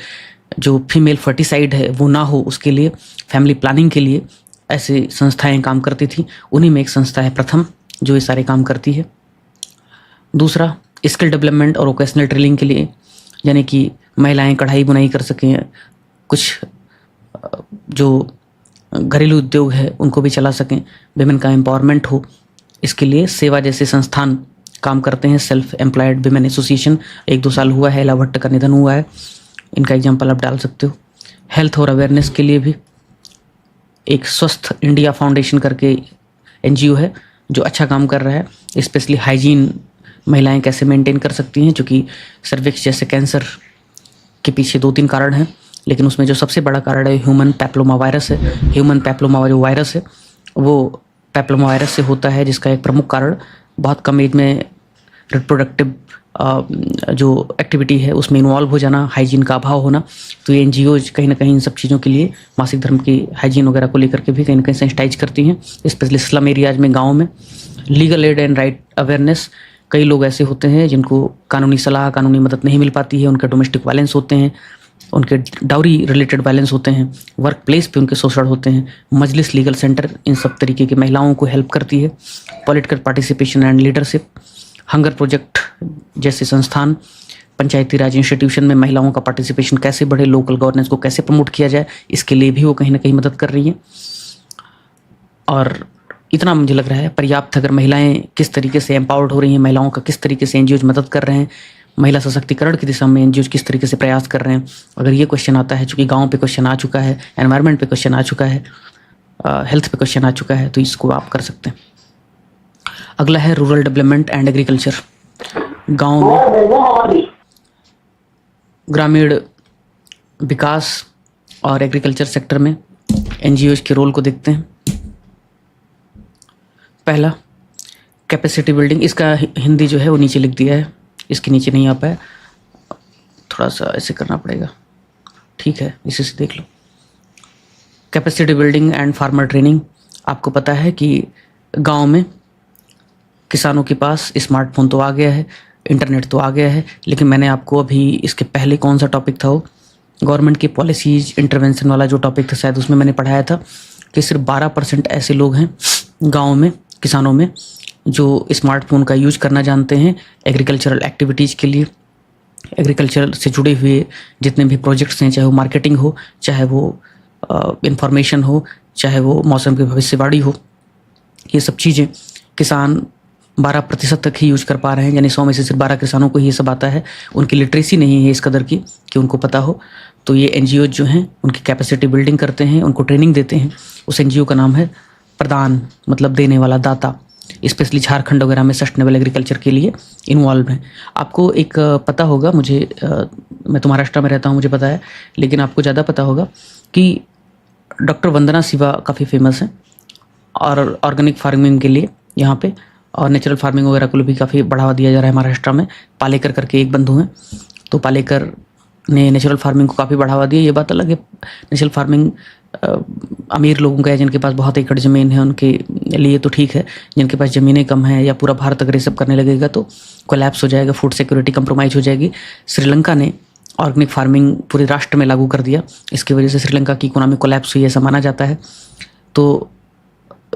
जो फीमेल फर्टिसाइड है वो ना हो उसके लिए, फैमिली प्लानिंग के लिए ऐसी संस्थाएं काम करती थी। उन्हीं में एक संस्था है प्रथम जो ये सारे काम करती है। दूसरा, स्किल डेवलपमेंट और वोकेशनल ट्रेनिंग के लिए, यानी कि महिलाएं कढ़ाई बुनाई कर सकें, कुछ जो घरेलू उद्योग है उनको भी चला सकें, विमेन का एम्पावरमेंट हो, इसके लिए सेवा जैसे संस्थान काम करते हैं। सेल्फ एम्प्लॉयड विमेन एसोसिएशन 1-2 साल हुआ है, एला भट्ट का निधन हुआ है, इनका एग्जाम्पल आप डाल सकते हो। हेल्थ और अवेयरनेस के लिए भी एक स्वस्थ इंडिया फाउंडेशन करके एनजीओ है जो अच्छा काम कर रहा है। स्पेशली हाइजीन महिलाएं कैसे मेंटेन कर सकती हैं, क्योंकि सर्विक्स जैसे कैंसर के पीछे 2-3 कारण हैं, लेकिन उसमें जो सबसे बड़ा कारण है ह्यूमन पैप्लोमा वायरस है। ह्यूमन पैप्लोमा जो वायरस है वो पैप्लोमा वायरस से होता है, जिसका एक प्रमुख कारण बहुत कम एज में रिप्रोडक्टिव जो एक्टिविटी है उसमें इन्वॉल्व हो जाना, हाइजीन का अभाव होना। तो ये एनजीओज कहीं ना कहीं इन सब चीज़ों के लिए, मासिक धर्म की हाइजीन वगैरह को लेकर के भी कहीं ना कहीं सेंसिटाइज करती हैं, स्पेशली स्लम एरियाज में, गाँव में। Legal aid and right awareness, कई लोग ऐसे होते हैं जिनको कानूनी सलाह, कानूनी मदद नहीं मिल पाती है, उनके डोमेस्टिक वायलेंस होते हैं, उनके डाउरी रिलेटेड वायलेंस होते हैं, वर्क प्लेस पे उनके शोषण होते हैं। मजलिस लीगल सेंटर इन सब तरीके की महिलाओं को हेल्प करती है। Political participation and leadership, hunger project जैसे संस्थान, पंचायती राज इंस्टीट्यूशन में महिलाओं का पार्टिसिपेशन कैसे बढ़े, लोकल गवर्नेंस को कैसे प्रमोट किया जाए, इसके लिए भी वो कहीं ना कहीं मदद कर रही हैं। और इतना मुझे लग रहा है पर्याप्त। अगर महिलाएं किस तरीके से एम्पावर्ड हो रही हैं, महिलाओं का किस तरीके से एनजीओज मदद कर रहे हैं, महिला सशक्तिकरण की दिशा में एनजीओज किस तरीके से प्रयास कर रहे हैं, अगर ये क्वेश्चन आता है, चूँकि गाँव पे क्वेश्चन आ चुका है, एनवायरनमेंट पे क्वेश्चन आ चुका है, हेल्थ पे क्वेश्चन आ चुका है, तो इसको आप कर सकते हैं। अगला है रूरल डेवलपमेंट एंड एग्रीकल्चर। गाँव में ग्रामीण विकास और एग्रीकल्चर सेक्टर में एनजीओज के रोल को देखते हैं। पहला, कैपेसिटी बिल्डिंग, इसका हिंदी जो है वो नीचे लिख दिया है, इसके नीचे नहीं आ पाया, थोड़ा सा ऐसे करना पड़ेगा, ठीक है, इसी से देख लो। Capacity building and farmer training, आपको पता है कि गांव में किसानों के पास स्मार्टफोन तो आ गया है, इंटरनेट तो आ गया है, लेकिन मैंने आपको अभी इसके पहले कौन सा टॉपिक था, वो गवर्नमेंट की पॉलिसीज इंटरवेंशन वाला जो टॉपिक था, शायद उसमें मैंने पढ़ाया था कि सिर्फ 12% ऐसे लोग हैं गाँव में, किसानों में, जो स्मार्टफोन का यूज करना जानते हैं एग्रीकल्चरल एक्टिविटीज़ के लिए। एग्रीकल्चर से जुड़े हुए जितने भी प्रोजेक्ट्स हैं, चाहे वो मार्केटिंग हो, चाहे वो इंफॉर्मेशन हो, चाहे वो मौसम की भविष्यवाणी हो, ये सब चीज़ें किसान 12% तक ही यूज कर पा रहे हैं, यानी 100 में से सिर्फ 12 किसानों को ही ये सब आता है। उनकी लिटरेसी नहीं है इस कदर की कि उनको पता हो। तो ये एनजीओ जो हैं उनकी कैपेसिटी बिल्डिंग करते हैं, उनको ट्रेनिंग देते हैं। उस एनजीओ का नाम है प्रदान, मतलब देने वाला, दाता। स्पेशली झारखंड वगैरह में सस्टेनेबल एग्रीकल्चर के लिए इन्वॉल्व हैं। आपको एक पता होगा, मुझे मैं तो महाराष्ट्र में रहता हूँ, मुझे पता है, लेकिन आपको ज़्यादा पता होगा कि डॉक्टर वंदना शिवा काफ़ी फेमस हैं और ऑर्गेनिक फार्मिंग के लिए यहाँ पे, और नेचुरल फार्मिंग वगैरह को भी काफ़ी बढ़ावा दिया जा रहा है महाराष्ट्र में। पालेकर करके एक बंधु हैं, तो पालेकर ने नेचुरल फार्मिंग को काफ़ी बढ़ावा दिया। ये बात अलग है, नेचुरल फार्मिंग अमीर लोगों का है, जिनके पास बहुत एकड़ ज़मीन है, उनके लिए तो ठीक है। जिनके पास ज़मीनें कम हैं या पूरा भारत अगर ये सब करने लगेगा तो कोलैप्स हो जाएगा, फूड सिक्योरिटी कंप्रोमाइज़ हो जाएगी। श्रीलंका ने ऑर्गेनिक फार्मिंग पूरे राष्ट्र में लागू कर दिया, इसकी वजह से श्रीलंका की इकोनॉमी कोलैप्स हुई ऐसा माना जाता है। तो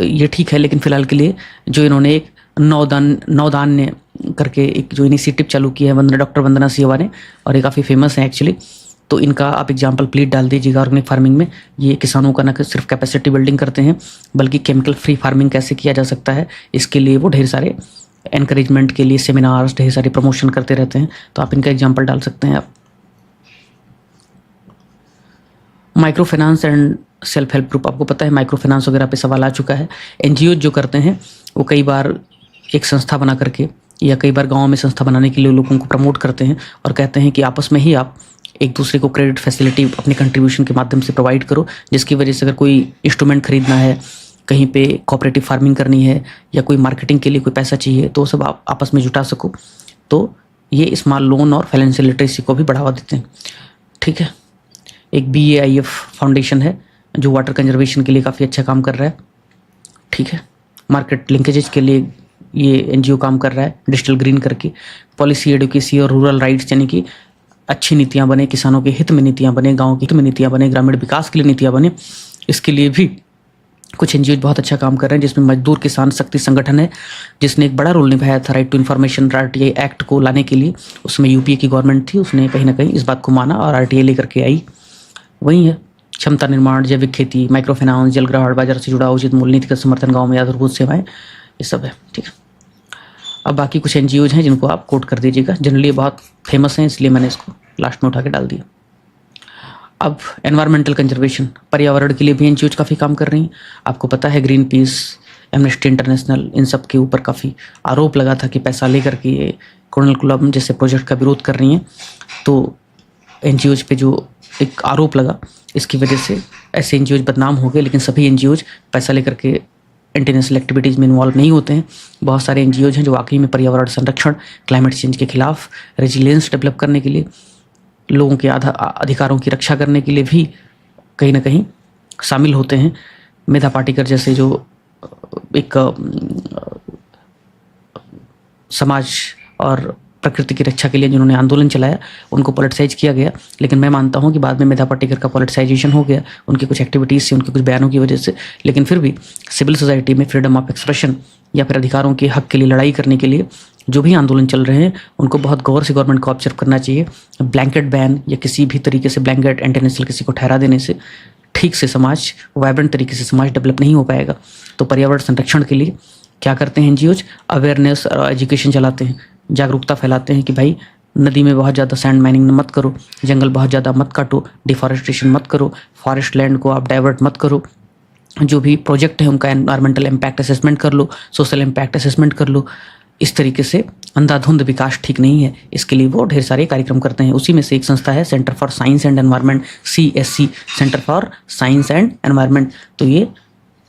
ये ठीक है, लेकिन फ़िलहाल के लिए जो इन्होंने एक नवधान्य करके एक जो इनिशिएटिव चालू किया है डॉक्टर वंदना शिवा ने, और ये काफ़ी फेमस है एक्चुअली, तो इनका आप एग्जाम्पल प्लीज डाल दीजिएगा ऑर्गेनिक फार्मिंग में। ये किसानों का न सिर्फ कैपेसिटी बिल्डिंग करते हैं, बल्कि केमिकल फ्री फार्मिंग कैसे किया जा सकता है इसके लिए वो ढेर सारे एनकरेजमेंट के लिए सेमिनार्स, ढेर सारे प्रमोशन करते रहते हैं। तो आप इनका एग्जाम्पल डाल सकते हैं। आप micro finance and self help group, आपको पता है माइक्रो फाइनेंस वगैरह पे सवाल आ चुका है। एनजीओ जो करते हैं वो कई बार एक संस्था बना करके या कई बार गाँव में संस्था बनाने के लिए लोगों को प्रमोट करते हैं और कहते हैं कि आपस में ही आप एक दूसरे को क्रेडिट फैसिलिटी अपने कंट्रीब्यूशन के माध्यम से प्रोवाइड करो, जिसकी वजह से अगर कोई इंस्ट्रूमेंट खरीदना है, कहीं पे कोऑपरेटिव फार्मिंग करनी है या कोई मार्केटिंग के लिए कोई पैसा चाहिए, तो सब आप आपस में जुटा सको। तो ये स्मॉल लोन और फाइनेंशियल लिटरेसी को भी बढ़ावा देते हैं। ठीक है, एक BAIF फाउंडेशन है जो वाटर कंजर्वेशन के लिए काफ़ी अच्छा काम कर रहा है। ठीक है, मार्केट लिंकेजेस के लिए ये NGO काम कर रहा है, डिजिटल ग्रीन करके। पॉलिसी एडुकेसी और रूरल राइट्स, यानी कि अच्छी नीतियाँ बने, किसानों के हित में नीतियाँ बने, गाँव के हित में नीतियाँ बने, ग्रामीण विकास के लिए नीतियाँ बने, इसके लिए भी कुछ NGO बहुत अच्छा काम कर रहे हैं। जिसमें मजदूर किसान शक्ति संगठन है, जिसने एक बड़ा रोल निभाया था right to information RTI act को लाने के लिए। उसमें UPA की गवर्नमेंट थी, उसने कहीं ना कहीं इस बात को माना और RTI लेकर के आई। वही है क्षमता निर्माण, जैविक खेती, माइक्रो फाइनेंस, जलग्रहण, बाजार से जुड़ा उचित मूल्य नीति का समर्थन, गाँव में आधारभूत सेवाएं, ये सब है। ठीक है, अब बाकी कुछ NGOs हैं जिनको आप कोट कर दीजिएगा। जनरली ये बहुत फेमस हैं, इसलिए मैंने इसको लास्ट में उठा के डाल दिया। अब एनवायरमेंटल कंजर्वेशन, पर्यावरण के लिए भी NGOs काफ़ी काम कर रही हैं। आपको पता है ग्रीन पीस, एमनेस्टी इंटरनेशनल, इन सब के ऊपर काफ़ी आरोप लगा था कि पैसा लेकर के ये कुर्नकुलम जैसे प्रोजेक्ट का विरोध कर रही हैं। तो NGOs पे जो एक आरोप लगा, इसकी वजह से ऐसे NGOs बदनाम हो गए। लेकिन सभी NGOs पैसा लेकर के इंटरनेशनल एक्टिविटीज़ में इन्वॉल्व नहीं होते हैं। बहुत सारे NGOs हैं जो वाकई में पर्यावरण संरक्षण, क्लाइमेट चेंज के खिलाफ रेजिलियंस डेवलप करने के लिए, लोगों के अधिकारों की रक्षा करने के लिए भी कहीं ना कहीं शामिल होते हैं। मेधा पाटिकर जैसे जो एक समाज और प्रकृति की रक्षा के लिए जिन्होंने आंदोलन चलाया, उनको पॉलिटिसाइज किया गया। लेकिन मैं मानता हूं कि बाद में मेधा पाटिकर का पॉलिटिसाइजेशन हो गया उनकी कुछ एक्टिविटीज़ से, उनके कुछ बयानों की वजह से। लेकिन फिर भी सिविल सोसाइटी में फ्रीडम ऑफ एक्सप्रेशन या फिर अधिकारों के हक के लिए लड़ाई करने के लिए जो भी आंदोलन चल रहे हैं, उनको बहुत गौर से गवर्नमेंट को ऑब्जर्व करना चाहिए। ब्लैंकेट बैन या किसी भी तरीके से ब्लैंकेट इंटरनेशनल किसी को ठहरा देने से ठीक से समाज, वाइब्रेंट तरीके से समाज डेवलप नहीं हो पाएगा। तो पर्यावरण संरक्षण के लिए क्या करते हैं NGOs? अवेयरनेस और एजुकेशन चलाते हैं, जागरूकता फैलाते हैं कि भाई नदी में बहुत ज़्यादा सैंड माइनिंग मत करो, जंगल बहुत ज़्यादा मत काटो, डिफॉरेस्टेशन मत करो, फॉरेस्ट लैंड को आप डाइवर्ट मत करो। जो भी प्रोजेक्ट है उनका एनवायरमेंटल इम्पैक्ट असेसमेंट कर लो, सोशल इम्पैक्ट असेसमेंट कर लो। इस तरीके से अंधाधुंध विकास ठीक नहीं है, इसके लिए वो ढेर सारे कार्यक्रम करते हैं। उसी में से एक संस्था है centre for science and environment, CSC, centre for science and environment. तो ये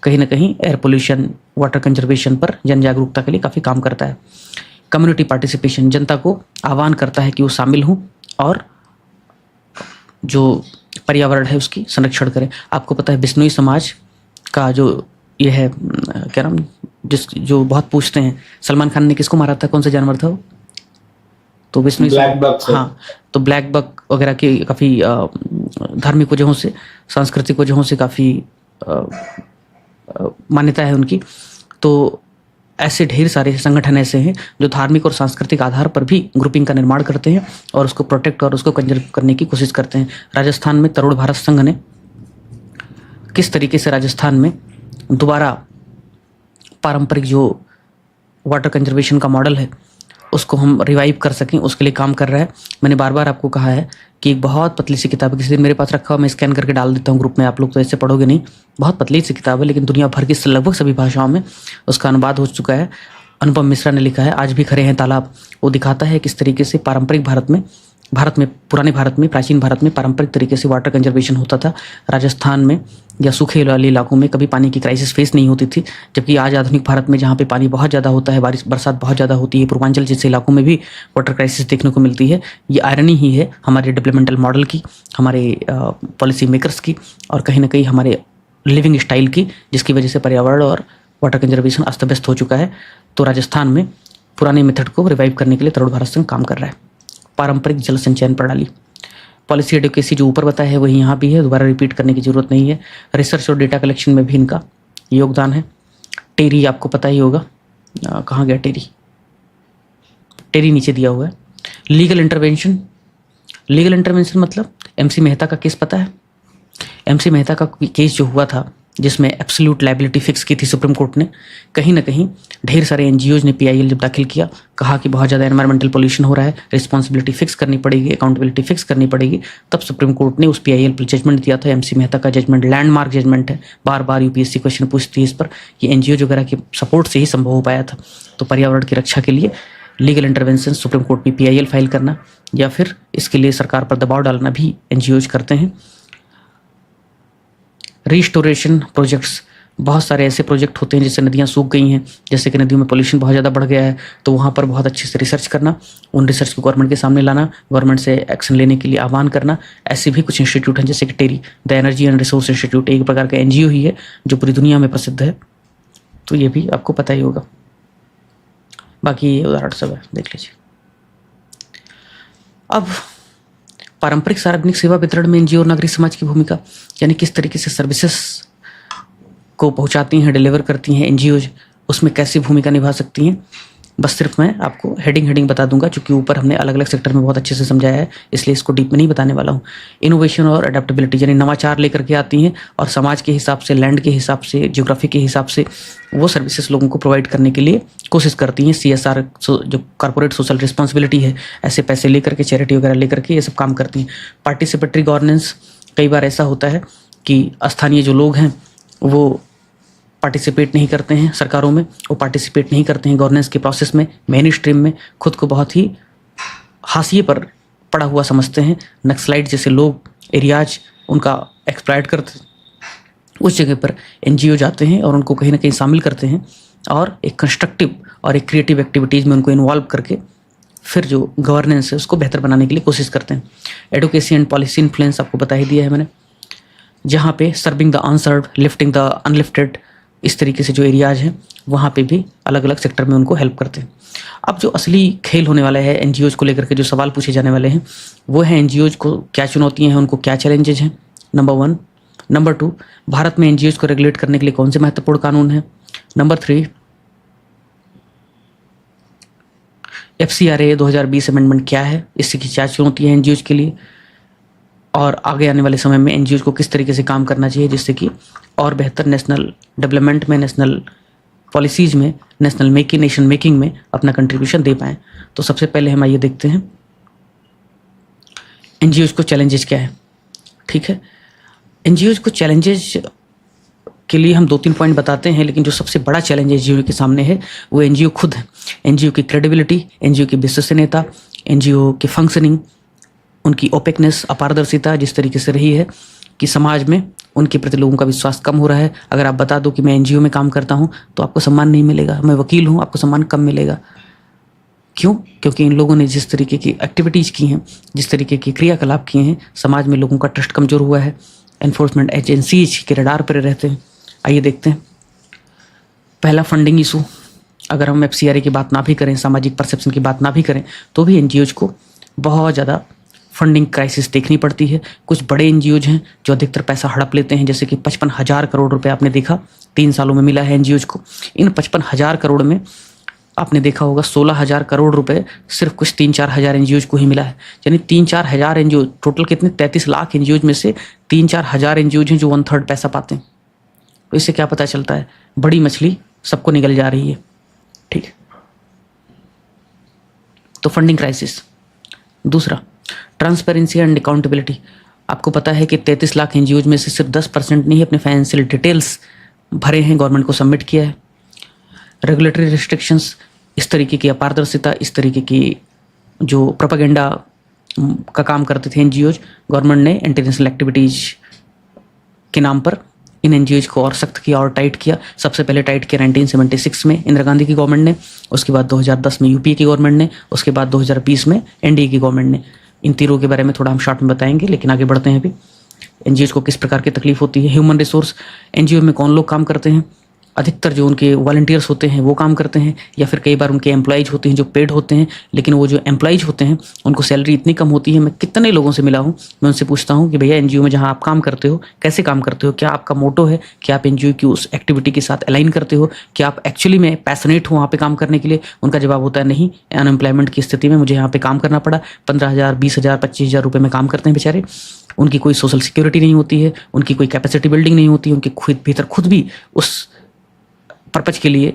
कहीं ना कहीं एयर पोल्यूशन, वाटर कंजर्वेशन पर जन जागरूकता के लिए काफ़ी काम करता है। कम्युनिटी पार्टिसिपेशन, जनता को आह्वान करता है कि वो शामिल हों और जो पर्यावरण है उसकी संरक्षण करें। आपको पता है बिश्नोई समाज का जो ये है क्या नाम, जो बहुत पूछते हैं सलमान खान ने किसको मारा था, कौन सा जानवर था वो? तो बिश्नोई, हाँ, तो ब्लैक बक वगैरह की काफ़ी धार्मिक वजहों से, सांस्कृतिक वजहों से काफ़ी मान्यता है उनकी। तो ऐसे ढेर सारे संगठन ऐसे हैं जो धार्मिक और सांस्कृतिक आधार पर भी ग्रुपिंग का निर्माण करते हैं और उसको प्रोटेक्ट और उसको कंजर्व करने की कोशिश करते हैं। राजस्थान में तरुण भारत संघ ने किस तरीके से राजस्थान में दोबारा पारंपरिक जो वाटर कंजर्वेशन का मॉडल है उसको हम रिवाइव कर सकें, उसके लिए काम कर रहा है। मैंने बार बार आपको कहा है कि एक बहुत पतली सी किताब है, किसी दिन मेरे पास रखा हुआ, मैं स्कैन करके डाल देता हूँ ग्रुप में, आप लोग तो ऐसे पढ़ोगे नहीं। बहुत पतली सी किताब है, लेकिन दुनिया भर की लगभग सभी भाषाओं में उसका अनुवाद हो चुका है। अनुपम मिश्रा ने लिखा है, आज भी खड़े हैं तालाब। वो दिखाता है किस तरीके से पारंपरिक पुराने भारत में, प्राचीन भारत में पारंपरिक तरीके से वाटर कंजर्वेशन होता था। राजस्थान में या सूखे वाले इलाकों में कभी पानी की क्राइसिस फेस नहीं होती थी, जबकि आज आधुनिक भारत में जहाँ पे पानी बहुत ज़्यादा होता है, बरसात बहुत ज़्यादा होती है, पूर्वांचल जैसे इलाकों में भी वाटर क्राइसिस देखने को मिलती है। ये आयरनी ही है हमारे डेवलपमेंटल मॉडल की, हमारे पॉलिसी मेकर्स की, और कहीं ना कहीं हमारे लिविंग स्टाइल की, जिसकी वजह से पर्यावरण और वाटर कंजर्वेशन अस्त व्यस्त हो चुका है। तो राजस्थान में पुराने मेथड को रिवाइव करने के लिए तरुण भारत संघ काम कर रहा है। पारंपरिक जल संचयन प्रणाली, पॉलिसी एडवोकेसी जो ऊपर बताया है वही यहाँ भी है, दोबारा रिपीट करने की जरूरत नहीं है। रिसर्च और डेटा कलेक्शन में भी इनका योगदान है। टेरी आपको पता ही होगा, कहाँ गया टेरी, टेरी नीचे दिया हुआ है। लीगल इंटरवेंशन मतलब एमसी मेहता का केस पता है? एमसी मेहता का केस जो हुआ था, जिसमें एब्सोल्यूट लायबिलिटी फिक्स की थी सुप्रीम कोर्ट ने, कहीं ना कहीं ढेर सारे एनजीओज ने पीआईएल जब दाखिल किया, कहा कि बहुत ज़्यादा एनवायरमेंटल पोल्यूशन हो रहा है, रिस्पॉन्सिबिलिटी फिक्स करनी पड़ेगी, अकाउंटेबिलिटी फिक्स करनी पड़ेगी। तब सुप्रीम कोर्ट ने उस पीआईएल पर जजमेंट दिया था। एमसी मेहता का जजमेंट लैंडमार्क जजमेंट है, बार बार यूपीएससी क्वेश्चन पूछती है इस पर। ये एनजीओ वगैरह के सपोर्ट से ही संभव हो पाया था। तो पर्यावरण की रक्षा के लिए लीगल इंटरवेंशन सुप्रीम कोर्ट में पीआईएल फाइल करना, या फिर इसके लिए सरकार पर दबाव डालना भी एनजीओज करते हैं। रिस्टोरेशन प्रोजेक्ट्स, बहुत सारे ऐसे प्रोजेक्ट होते हैं जिससे नदियाँ सूख गई हैं, जैसे कि नदियों में पोल्यूशन बहुत ज़्यादा बढ़ गया है, तो वहाँ पर बहुत अच्छे से रिसर्च करना, उन रिसर्च को गवर्नमेंट के सामने लाना, गवर्नमेंट से एक्शन लेने के लिए आह्वान करना। ऐसे भी कुछ इंस्टीट्यूट हैं, जैसे कि TERI, the energy and resource institute, एक प्रकार का एनजीओ ही है जो पूरी दुनिया में प्रसिद्ध है। तो ये भी आपको पता ही होगा। बाकी ये उदाहरण सब है, देख लीजिए। अब पारंपरिक सार्वजनिक सेवा वितरण में एनजीओ और नागरिक समाज की भूमिका, यानी किस तरीके से सर्विसेज को पहुंचाती हैं, डिलीवर करती हैं एनजीओज, उसमें कैसी भूमिका निभा सकती हैं। बस सिर्फ मैं आपको हेडिंग बता दूंगा, क्योंकि ऊपर हमने अलग अलग सेक्टर में बहुत अच्छे से समझाया है, इसलिए इसको डीप में नहीं बताने वाला हूँ। इनोवेशन और अडेप्टेबिलिटी, यानी नवाचार लेकर के आती हैं और समाज के हिसाब से, लैंड के हिसाब से, ज्योग्राफी के हिसाब से वो सर्विसेज लोगों को प्रोवाइड करने के लिए कोशिश करती हैं। CSR जो कॉर्पोरेट सोशल रिस्पॉन्सिबिलिटी है, ऐसे पैसे लेकर के, चैरिटी वगैरह लेकर के ये सब काम करती हैं। पार्टिसिपेटरी गवर्नेंस, कई बार ऐसा होता है कि स्थानीय जो लोग हैं वो पार्टिसिपेट नहीं करते हैं सरकारों में, वो पार्टिसिपेट नहीं करते हैं गवर्नेंस के प्रोसेस में, मेन स्ट्रीम में, खुद को बहुत ही हाशिए पर पड़ा हुआ समझते हैं। नक्सलाइट जैसे लोग, एरियाज उनका एक्सप्लॉइट करते, उस जगह पर एनजीओ जाते हैं और उनको कहीं ना कहीं शामिल करते हैं और एक कंस्ट्रक्टिव और एक क्रिएटिव एक्टिविटीज़ में उनको इन्वॉल्व करके फिर जो गवर्नेंस है उसको बेहतर बनाने के लिए कोशिश करते हैं। एडुकेसी एंड पॉलिसी इन्फ्लुएंस आपको बता ही दिया है मैंने, जहाँ पे serving the unserved, lifting the unlifted, इस तरीके से जो एरियाज हैं वहाँ पे भी अलग अलग सेक्टर में उनको हेल्प करते हैं। अब जो असली खेल होने वाला है एनजीओज को लेकर के, जो सवाल पूछे जाने वाले हैं वो है एनजीओज को क्या चुनौतियाँ हैं, उनको क्या चैलेंजेज हैं, नंबर 1। नंबर 2, भारत में एनजीओज को रेगुलेट करने के लिए कौन से महत्वपूर्ण कानून हैं। नंबर 3, FCRA 2020 अमेंडमेंट क्या है, इसकी क्या चुनौती है एनजीओज के लिए, और आगे आने वाले समय में एनजीओज को किस तरीके से काम करना चाहिए जिससे कि और बेहतर नेशनल डेवलपमेंट में, नेशनल पॉलिसीज़ में, नेशन मेकिंग में अपना कंट्रीब्यूशन दे पाएँ। तो सबसे पहले हम आइए देखते हैं एनजीओज को चैलेंजेस क्या है। ठीक है, एनजीओज को चैलेंजेस के लिए हम 2-3 पॉइंट बताते हैं, लेकिन जो सबसे बड़ा चैलेंज एनजीओ के सामने है वो एनजीओ खुद है। एनजीओ की क्रेडिबिलिटी, एनजीओ की विश्वसनीयता, एनजीओ की फंक्शनिंग, उनकी ओपेकनेस, अपारदर्शिता जिस तरीके से रही है कि समाज में उनके प्रति लोगों का विश्वास कम हो रहा है। अगर आप बता दो कि मैं एनजीओ में काम करता हूं तो आपको सम्मान नहीं मिलेगा, मैं वकील हूं, आपको सम्मान कम मिलेगा। क्यों? क्योंकि इन लोगों ने जिस तरीके की एक्टिविटीज़ की हैं, जिस तरीके के क्रियाकलाप किए हैं, समाज में लोगों का ट्रस्ट कमज़ोर हुआ है। एनफोर्समेंट एजेंसीज के रडार पर रहते हैं। आइए देखते हैं। पहला, फंडिंग इशू। अगर हम FCRA की बात ना भी करें, सामाजिक परसेप्शन की बात ना भी करें, तो भी एनजीओज को बहुत ज़्यादा फंडिंग क्राइसिस देखनी पड़ती है। कुछ बड़े एनजीओज हैं जो अधिकतर पैसा हड़प लेते हैं, जैसे कि 55,000 करोड़ रुपए आपने देखा 3 सालों में मिला है एनजीओज को। इन 55,000 करोड़ में आपने देखा होगा 16,000 करोड़ रुपए सिर्फ कुछ 3-4 हज़ार एनजीओज को ही मिला है। यानी 3-4 हज़ार एनजीओ, टोटल कितने, 33 लाख एनजीओज में से 3-4 हज़ार एनजीओज हैं जो 1/3 पैसा पाते हैं। तो इससे क्या पता चलता है, बड़ी मछली सबको निगल जा रही है। ठीक है, तो फंडिंग क्राइसिस। दूसरा, ट्रांसपेरेंसी एंड अकाउंटेबिलिटी। आपको पता है कि 33 लाख एनजीओज में से सिर्फ 10% ने ही अपने फाइनेंशियल डिटेल्स भरे हैं, गवर्नमेंट को सबमिट किया है। रेगुलेटरी रिस्ट्रिक्शंस, इस तरीके की अपारदर्शिता, इस तरीके की जो प्रोपेगेंडा का काम करते थे एनजीओज, गवर्नमेंट ने इंटरनेशनल एक्टिविटीज़ के नाम पर इन एनजीओज को और सख्त किया और टाइट किया। सबसे पहले टाइट किया 1976 में इंदिरा गांधी की गवर्नमेंट ने, उसके बाद 2010 में यूपीए की गवर्नमेंट ने, उसके बाद 2020 में एनडीए की गवर्नमेंट ने। इन तीनों के बारे में थोड़ा हम शॉर्ट में बताएंगे, लेकिन आगे बढ़ते हैं। अभी एनजीओज को किस प्रकार की तकलीफ होती है। ह्यूमन रिसोर्स, एनजीओ में कौन लोग काम करते हैं। अधिकतर जो उनके वॉलंटियर्स होते हैं वो काम करते हैं, या फिर कई बार उनके एम्प्लॉइज होते हैं जो पेड होते हैं, लेकिन वो जो एम्प्लॉइज होते हैं उनको सैलरी इतनी कम होती है। मैं कितने लोगों से मिला हूँ, मैं उनसे पूछता हूँ कि भैया एनजीओ में जहाँ आप काम करते हो कैसे काम करते हो, क्या आपका मोटो है, क्या आप एनजीओ की उस एक्टिविटी के साथ अलाइन करते हो, क्या आप एक्चुअली में पैशनेट हो वहाँ पे काम करने के लिए। उनका जवाब होता है नहीं, अनएम्प्लॉयमेंट की स्थिति में मुझे यहाँ पे काम करना पड़ा। 15,000, 20,000, 25,000 रुपये में काम करते हैं बेचारे। उनकी कोई सोशल सिक्योरिटी नहीं होती है, उनकी कोई कैपेसिटी बिल्डिंग नहीं होती है, उनके भीतर खुद भी उस पर्पज के लिए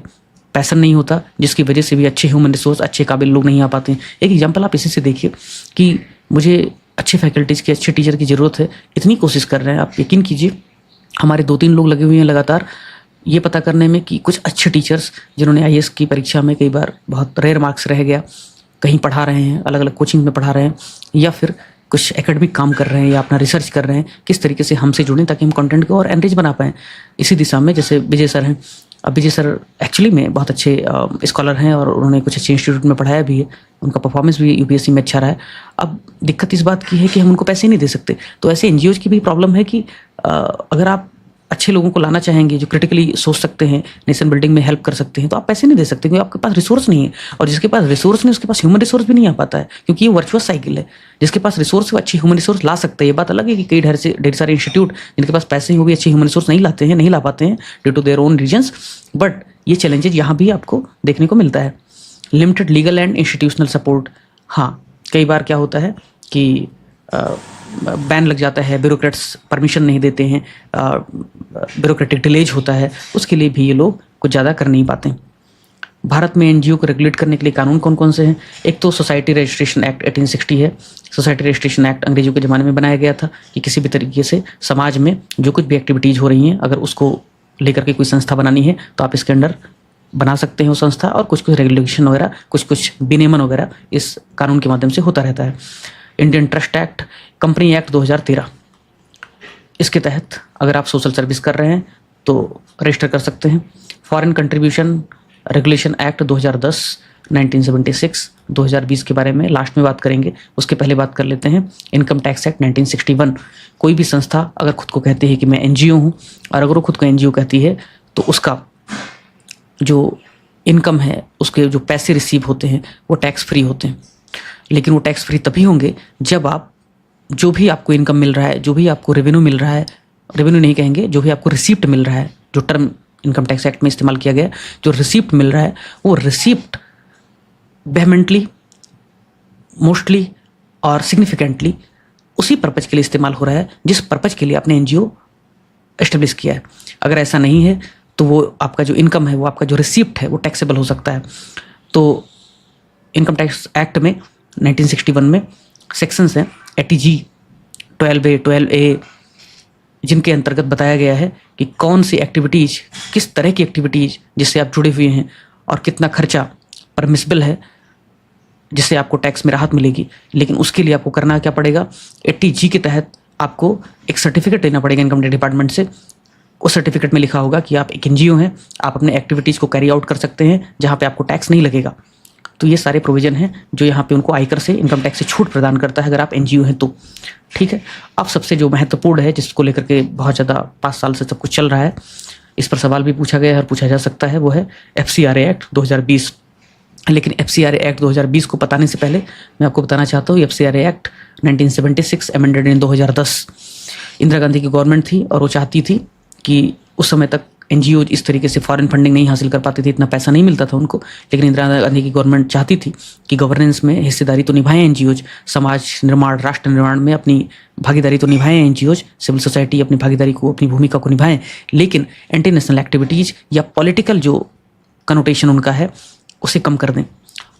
पैसन नहीं होता, जिसकी वजह से भी अच्छे ह्यूमन रिसोर्स, अच्छे काबिल लोग नहीं आ पाते हैं। एक एग्जांपल आप इसी से देखिए कि मुझे अच्छे फैकल्टीज़ की, अच्छे टीचर की ज़रूरत है, इतनी कोशिश कर रहे हैं। आप यकीन कीजिए हमारे 2-3 लोग लगे हुए हैं लगातार ये पता करने में कि कुछ अच्छे टीचर्स जिन्होंने आईएएस की परीक्षा में कई बार बहुत रेयर मार्क्स रह गया, कहीं पढ़ा रहे हैं, अलग अलग कोचिंग में पढ़ा रहे हैं, या फिर कुछ एकेडमिक काम कर रहे हैं, या अपना रिसर्च कर रहे हैं, किस तरीके से हमसे जुड़ें ताकि हम कंटेंट को और एनरिच बना पाएँ। इसी दिशा में जैसे विजय सर हैं। अब विजय सर एक्चुअली में बहुत अच्छे स्कॉलर हैं और उन्होंने कुछ अच्छे इंस्टीट्यूट में पढ़ाया भी है, उनका परफॉर्मेंस भी यूपीएससी में अच्छा रहा है। अब दिक्कत इस बात की है कि हम उनको पैसे नहीं दे सकते। तो ऐसे एनजीओज की भी प्रॉब्लम है कि अगर आप अच्छे लोगों को लाना चाहेंगे जो क्रिटिकली सोच सकते हैं, नेशन बिल्डिंग में हेल्प कर सकते हैं, तो आप पैसे नहीं दे सकते क्योंकि आपके पास रिसोर्स नहीं है। और जिसके पास रिसोर्स नहीं उसके पास ह्यूमन रिसोर्स भी नहीं आ पाता है, क्योंकि ये वर्चुअस साइकिल है। जिसके पास रिसोर्स वो अच्छी ह्यूमन रिसोर्स ला सकते हैं। ये बात अलग है कि कई ढेर सारे इंस्टीट्यूट जिनके पास पैसे हैं वो भी अच्छे ह्यूमन रिसोर्स नहीं लाते हैं, नहीं ला पाते हैं due to their own reasons. But ये चैलेंजेज यहाँ भी आपको देखने को मिलता है। Limited legal and institutional support. हाँ, कई बार क्या होता है कि बैन लग जाता है, ब्यूरोक्रेट्स परमिशन नहीं देते हैं, ब्यूरोक्रेटिक डिलेज होता है, उसके लिए भी ये लोग कुछ ज़्यादा कर नहीं पाते। भारत में एनजीओ को रेगुलेट करने के लिए कानून कौन कौन से हैं। एक तो सोसाइटी रजिस्ट्रेशन एक्ट 1860 है। सोसाइटी रजिस्ट्रेशन एक्ट अंग्रेजों के ज़माने में बनाया गया था कि किसी भी तरीके से समाज में जो कुछ भी एक्टिविटीज़ हो रही हैं, अगर उसको लेकर के कोई संस्था बनानी है तो आप इसके अंडर बना सकते हैं वो संस्था, और कुछ कुछ रेगुलेशन वगैरह, कुछ कुछ विनियमन वगैरह इस कानून के माध्यम से होता रहता है। Indian trust act, company act 2013, इसके तहत अगर आप सोशल सर्विस कर रहे हैं तो रजिस्टर कर सकते हैं। फॉरेन कंट्रीब्यूशन रेगुलेशन एक्ट 2010, 1976, 2020 के बारे में लास्ट में बात करेंगे, उसके पहले बात कर लेते हैं इनकम टैक्स एक्ट 1961। कोई भी संस्था अगर खुद को कहती है कि मैं एनजीओ हूँ, और अगर वो खुद को एनजीओ कहती है तो उसका जो इनकम है, उसके जो पैसे रिसीव होते हैं वो टैक्स फ्री होते हैं। लेकिन वो टैक्स फ्री तभी होंगे जब आप जो भी आपको इनकम मिल रहा है, जो भी आपको रेवेन्यू मिल रहा है, रेवेन्यू नहीं कहेंगे, जो भी आपको रिसिप्ट मिल रहा है, जो टर्म इनकम टैक्स एक्ट में इस्तेमाल किया गया, जो रिसिप्ट मिल रहा है वो रिसिप्ट वेहमेंटली, मोस्टली और सिग्निफिकेंटली उसी पर्पज के लिए इस्तेमाल हो रहा है जिस पर्पज के लिए आपने एनजीओ एस्टेब्लिश किया है। अगर ऐसा नहीं है तो वो आपका जो इनकम है, वो आपका जो रिसिप्ट है वो टैक्सेबल हो सकता है। तो इनकम टैक्स एक्ट में 1961 में सेक्शंस हैं 80G, 12A, 12A, जिनके अंतर्गत बताया गया है कि कौन सी एक्टिविटीज़, किस तरह की एक्टिविटीज़ जिससे आप जुड़े हुए हैं और कितना खर्चा परमिसिबल है जिससे आपको टैक्स में राहत मिलेगी। लेकिन उसके लिए आपको करना क्या पड़ेगा, 80G के तहत आपको एक सर्टिफिकेट लेना पड़ेगा इनकम टैक्स डिपार्टमेंट से। उस सर्टिफिकेट में लिखा होगा कि आप एक एनजीओ हैं, आप अपने एक्टिविटीज़ को कैरी आउट कर सकते हैं जहाँ पे आपको टैक्स नहीं लगेगा। तो ये सारे प्रोविजन हैं जो यहाँ पे उनको आयकर से, इनकम टैक्स से छूट प्रदान करता है अगर आप एनजीओ हैं तो। ठीक है, अब सबसे जो महत्वपूर्ण है, जिसको लेकर के बहुत ज़्यादा 5 साल से सब कुछ चल रहा है, इस पर सवाल भी पूछा गया है और पूछा जा सकता है, वो है FCRA एक्ट 2020। लेकिन FCRA एक्ट 2020 को बताने से पहले मैं आपको बताना चाहता हूँ FCRA act 1976 amended in 2010। Indira Gandhi की गवर्नमेंट थी और वो चाहती थी कि उस समय तक एनजीओ इस तरीके से फॉरेन फंडिंग नहीं हासिल कर पाती थी, इतना पैसा नहीं मिलता था उनको। लेकिन इंदिरा गांधी की गवर्नमेंट चाहती थी कि गवर्नेंस में हिस्सेदारी तो निभाएं एनजीओज, समाज निर्माण, राष्ट्र निर्माण में अपनी भागीदारी तो निभाएं एनजीओज, सिविल सोसाइटी अपनी भागीदारी को, अपनी भूमिका को निभाएं, लेकिन एंटी नेशनल एक्टिविटीज़ या पॉलिटिकल जो कनोटेशन उनका है उसे कम कर दें।